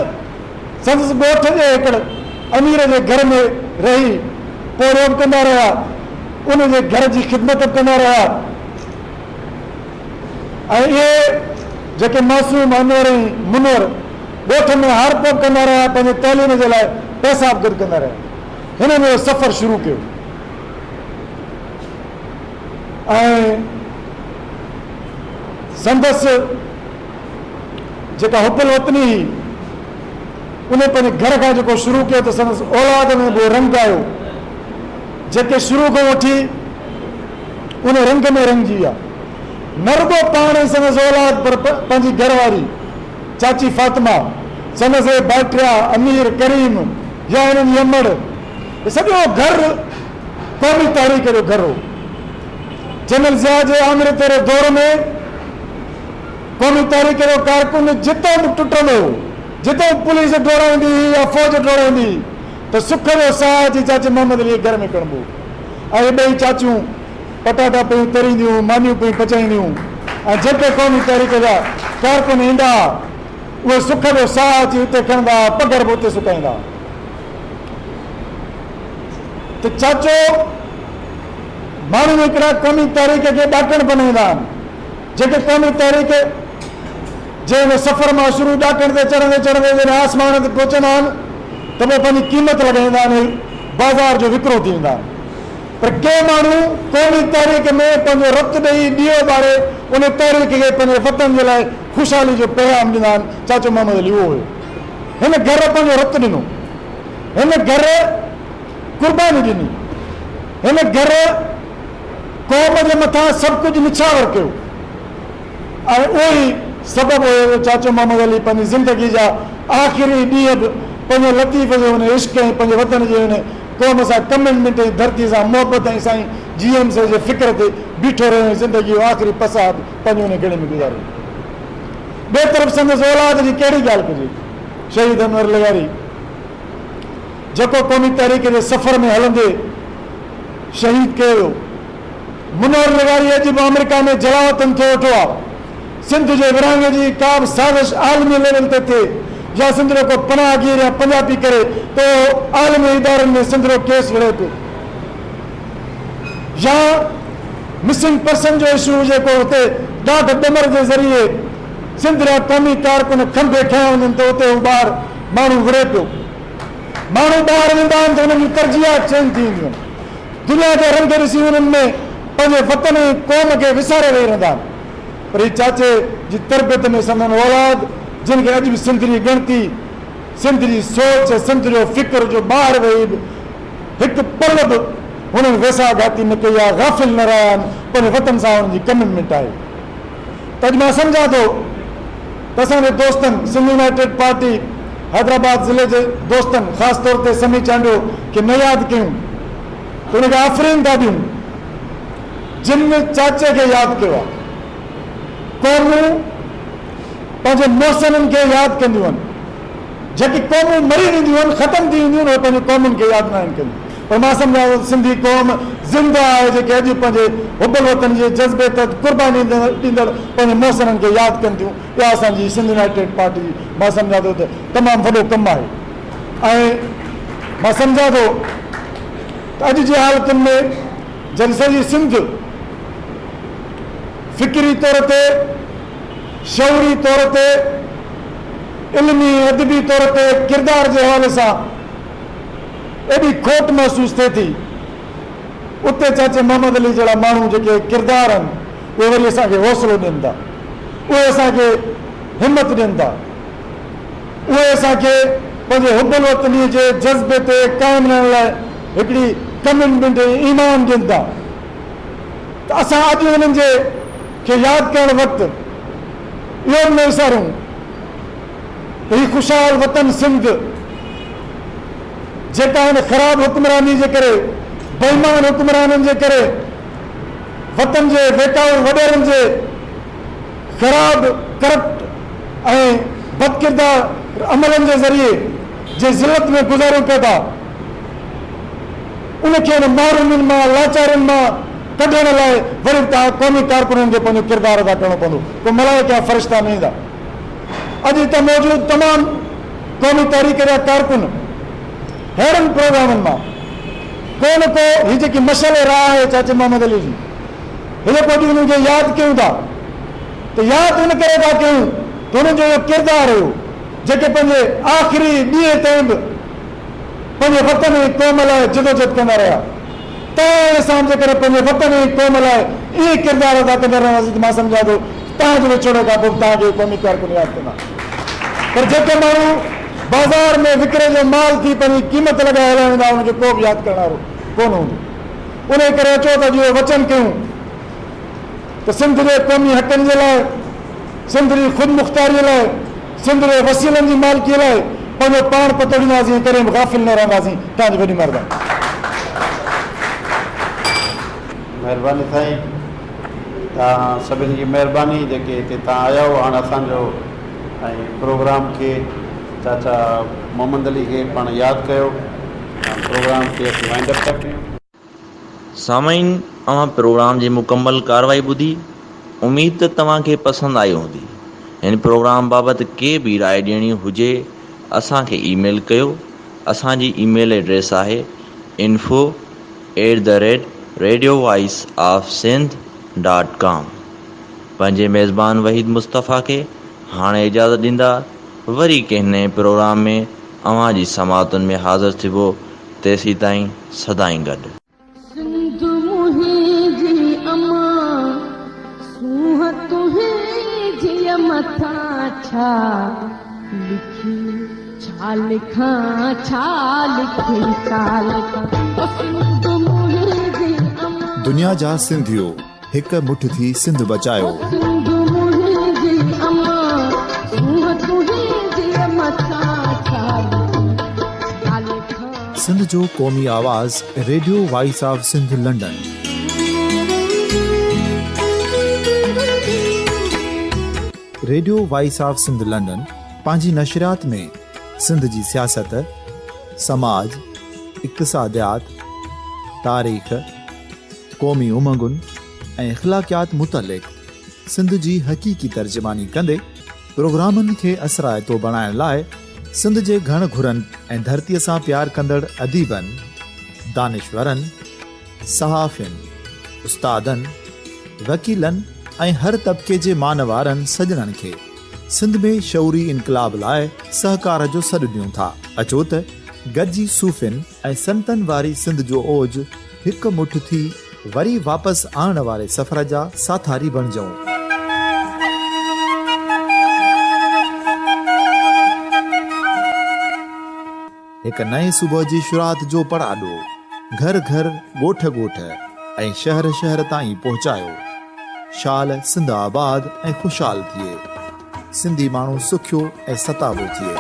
संदसि ॻोठ जे हिकिड़े अमीर जे घर में रही पोइ रोब कंदा रहिया, उनजे घर जी ख़िदमत कंदा रहिया। ऐं इहे जेके मासूम अनवर ऐं मुनोर ॻोठ में हार पोक कंदा रहिया, पंहिंजे तइलीम जे लाइ पैसा बि गॾु कंदा रहिया। हिन में सफ़र शुरू कयो ऐं संदसि जेका हुबुल वतनी हुई, उन पंहिंजे घर खां जेको शुरू कयो त संदसि औलाद में बि रंग आयो, जेके शुरू खां वठी उन रंग में रंगजी विया। न रुगो पाण ई संदसि औलाद, पर पंहिंजी घरवारी चाची फातिमा, संदसि भाटिया अमीर करीम या हिननि जी अमड़, सॼो घर क़ौमी तहरीक जो घर हो। जनरल ज़िया जे आमिर तेरे दौर में क़ौमी तहरीक जो कारकुन जितां बि टुटंदो, जितां पुलिस डोड़ाईंदी या फ़ौज डोड़ाईंदी, त सुख जो साह अची चाचे मोहम्मद अली घर में कढिबो। ऐं ॿई चाचियूं पटाटा पियूं तरींदियूं, मानियूं पियूं पचाईंदियूं, ऐं जेके क़ौमी तहरीक जा कारकुन ईंदा उहे सुख जो साह अची हुते खणंदा, पघर बि हुते सुकाईंदा। त चाचो माण्हू हिकिड़ा क़ौमी तारीख़ खे ॾाकण बनाईंदा आहिनि, जेके क़ौमी तारीख़ जंहिं सफ़र मां शुरू ॾाकण ते चढ़ंदे चढ़ंदे जॾहिं आसमान ते पहुचंदा आहिनि त पोइ पंहिंजी क़ीमत लॻाईंदा आहिनि, बाज़ार जो विकिरो थी वेंदा आहिनि। पर के माण्हू क़ौमी तारीख़ में पंहिंजो रतु ॾेई ॾीओ ॿारे उन तारीख़ खे पंहिंजे वतन जे लाइ ख़ुशहाली जो पैगाम ॾींदा आहिनि। चाचो मोहम्मद अली उहो हुयो। हिन घर पंहिंजो रतु ॾिनो, हिन घर क़ुर्बानी ॾिनी, हिन घर क़ौम जे मथां सभु कुझु निछावर कयो ऐं उहो ई सबबु हुयो चाचो मोहम्मद अली पंहिंजी ज़िंदगी जा आख़िरी ॾींहं बि पंहिंजे लतीफ़ जो हुन इश्क ऐं पंहिंजे वतन जे हुन क़ौम सां कमिटमेंट ऐं धरती सां मोहबत ऐं साईं GMC जे फ़िक्र ते बीठो रहियो, ज़िंदगी जो आख़िरी पसाद पंहिंजो हुन गेड़े में गुज़ारियो। ॿिए तरफ़ संदसि औलाद जी कहिड़ी ॻाल्हि कजे, शहीद अनवर लगारी जेको क़ौमी तारीख़ जे सफ़र में हलंदे शहीद कयो वियो। मुनवर लगारी अॼु बि अमेरिका में जलावतन थियो वेठो आहे। सिंध जे विरहाङे जी का बि साज़िश आलमी लेवल ते थिए या सिंध जो को पनाहगीर या पंजाबी करे तो आलमी इदारनि में सिंध जो केस विढ़े पियो, या मिसिंग पर्सन जो इशू हुजे को हुते ॾाढ डमर जे ज़रिए सिंध जा क़ौमी कारकुन खंभे खयां वञनि त उते हू ॿार माण्हू विढ़े पियो। माण्हू ॿाहिरि वेंदा आहिनि त हुननि जूं तरजीहात चेंज थी वेंदियूं आहिनि। दुनिया जा रंग ॾिसी हुननि में पंहिंजे वतन ऐं क़ौम खे विसारे वेही रहंदा आहिनि। पर हीउ चाचे जी तरबियत में संदन औलाद जिन खे अॼु बि सिंध जी ॻणती, सिंध जी सोच, सिंध जो फ़िक्र जो ॿाहिरि वेही बि हिकु पल बि हुननि वेसाघाती न कई आहे, गाफ़िल न रहिया आहिनि, पंहिंजे वतन सां हुननि जी कमिटमेंट आहे। त अॼु मां सम्झां थो त असांजे दोस्तनि सिंध यूनाइटेड पार्टी हैदराबाद ज़िले जे दोस्तनि ख़ासि तौर ते समी चांडियो खे न यादि कयूं त हुनखे आफ़रीन था ॾियूं जिन चाचे खे यादि कयो आहे। क़ौमूं पंहिंजे मौसमनि खे यादि कंदियूं आहिनि, जेकी क़ौमूं मरी वेंदियूं आहिनि, ख़तमु थी वेंदियूं आहिनि, उहे पंहिंजे क़ौमुनि खे यादि न आहिनि कंदियूं। पर मां सम्झां थो सिंधी क़ौम ज़िंदा आहे, जेके अॼु पंहिंजे हुबल वतन जे जज़्बे ते क़ुर्बानी ॾींदड़ पंहिंजे मौसमनि खे यादि कनि थियूं। इहा असांजी सिंध यूनाइटेड पार्टी जी मां सम्झां थो त तमामु वॾो कमु आहे। ऐं मां सम्झां थो त अॼु जी हालतुनि में जॾहिं सॼी सिंध फ़िक्री तौर ते, शौरी तौर ते, इल्मी अदबी तौर ते, किरदार जे हवाले सां एॾी खोट महसूस थिए थी, उते चाचे मोहम्मद अली जहिड़ा माण्हू जेके किरदार आहिनि उहे वरी असांखे हौसलो ॾियनि था, उहे असांखे हिमत ॾियनि था, उहे असांखे पंहिंजे हुबल वतनी जे जज़्बे ते क़ाइमु रहण लाइ हिकिड़ी कमिटमेंट ईमान ॾियनि था। त असां अॼु हुननि जे खे यादि करणु वक़्तु इहो न विसारूं त हीउ ख़ुशहाल वतन सिंध जेका हिन ख़राब हुक्मरानी जे करे, बेईमान हुक्मराननि जे करे, वतन जे बेकाऊ वॾेरनि जे ख़राब करप्ट ऐं बदकिरदार अमलनि जे ज़रिए जे ज़िलत में गुज़ारियूं पिया था, उनखे हिन मारूमियुनि मां, लाचारियुनि मां कढण लाइ वरी तव्हां क़ौमी कारकुननि खे पंहिंजो किरदारु अदा करणो पवंदो। को मलाइका फ़रिश्ता न ईंदा। अॼु हिते मौजूदु तमामु क़ौमी तारीख़ जा कारकुन अहिड़नि प्रोग्रामनि मां को न को हीअ जेकी मशल राह आहे चाचे मोहम्मद अली जी, हिन को ॾींहुं हुननि खे यादि कयूं था त यादि हिन करे था कयूं त हुननि जो इहो किरदारु हुयो जेके पंहिंजे आख़िरी ॾींहं ताईं बि पंहिंजे वतन ऐं क़ौम लाइ जदोजहद कंदा रहिया। तंहिं सां जे करे पंहिंजे वतन ऐं क़ौम लाइ इहे किरदारु अदा कंदा रहियासीं त मां सम्झां थो तव्हांजे विछोड़े खां पोइ तव्हांखे क़ौमी कारकुन यादि कंदा। पर जेके माण्हू बाज़ार में विकिरे जो माल थी पंहिंजी क़ीमत लॻाए हलिया वेंदा हुनखे को बि यादि करण वारो कोन हूंदो। उन करे अचो त इहो वचन कयूं त सिंध जे क़ौमी हक़नि जे लाइ, सिंध जी ख़ुदि मुख़्तारीअ लाइ, सिंध जे वसीलनि जी मालिकीअ लाइ पंहिंजो पाण पतोड़ींदासीं, करे गाफ़िल न रहंदासीं। तव्हांजी वॾी महिरबानी।
महिरबानी साईं, तव्हां सभिनी जी महिरबानी जेके हिते तव्हां आया हो। हाणे असांजो ऐं प्रोग्राम खे चाचा मोहम्मद अली खे पाण यादि कयो, प्रोग्राम खे असीं वाइंड अप था कयूं।
सामाईन, अवां प्रोग्राम जी मुकमल कार्रवाई ॿुधी। उमेद त तव्हांखे पसंदि आई हूंदी। हिन प्रोग्राम बाबति के बि राय ॾियणी हुजे असांखे ईमेल कयो। असांजी ईमेल एड्रेस आहे info radio@radiovoiceofsindh.com। पंहिंजे मेज़बान वहीद मुस्तफ़ा खे हाणे इजाज़त ॾींदा। वरी कंहिं नए प्रोग्राम में अव्हां जी समातुनि में हाज़िर थिबो। तेसीं ताईं सदाईं गॾु।
सिंध मुंहिंजी अमां सूंह तुंहिंजी मथां छा लिखी छा लिखां छा लिखी छा लिखां। सिंध मुंहिंजी अमां
दुनिया जा सिंधियो हिकु मुठ थी सिंध बचायो।
सिंध मुंहिंजी अमां सूंह तुंहिंजी मथां छा लिखी छा लिखां।
सिंध जो क़ौमी आवाज़ radio voice of Sindh London. Radio voice of Sindh London पंहिंजी नशरियात में सिंध जी सियासत, समाज, इक़्तिसादियात, तारीख़, क़ौमी उमंगुनि ऐं इख़्लाक़ियात मुतलिक़ सिंध जी हक़ीक़ी तर्जुमानी कंदे प्रोग्रामनि खे असराइतो बणाइण लाइ सिंध जे घण घुरनि ऐं धरतीअ सां प्यार कंदड़ अदीबनि, दानिश्वरनि, सहाफ़ियुनि, उस्तादनि, वकीलनि ऐं हर तबिके जे मानवारनि सजणनि खे सिंध में शऊरी इनक़लाब लाइ सहकार जो सॾु ॾियूं था। अचो त गॾिजी सूफ़ियुनि ऐं संतनि वारी सिंध जो ओज हिकु मुठ थी वरी वापसि आणण वारे सफ़र जा साथारी बणिजऊं। हिकु नए सुबुह जी शुरूआत जो पड़ाॾो घर घर, ॻोठ ॻोठ ऐं शहर शहर ताईं पहुचायो। शाल सिंध आबाद ऐं ख़ुशहाल थिए, सिंधी माण्हू सुखियो ऐं सताबो थिए।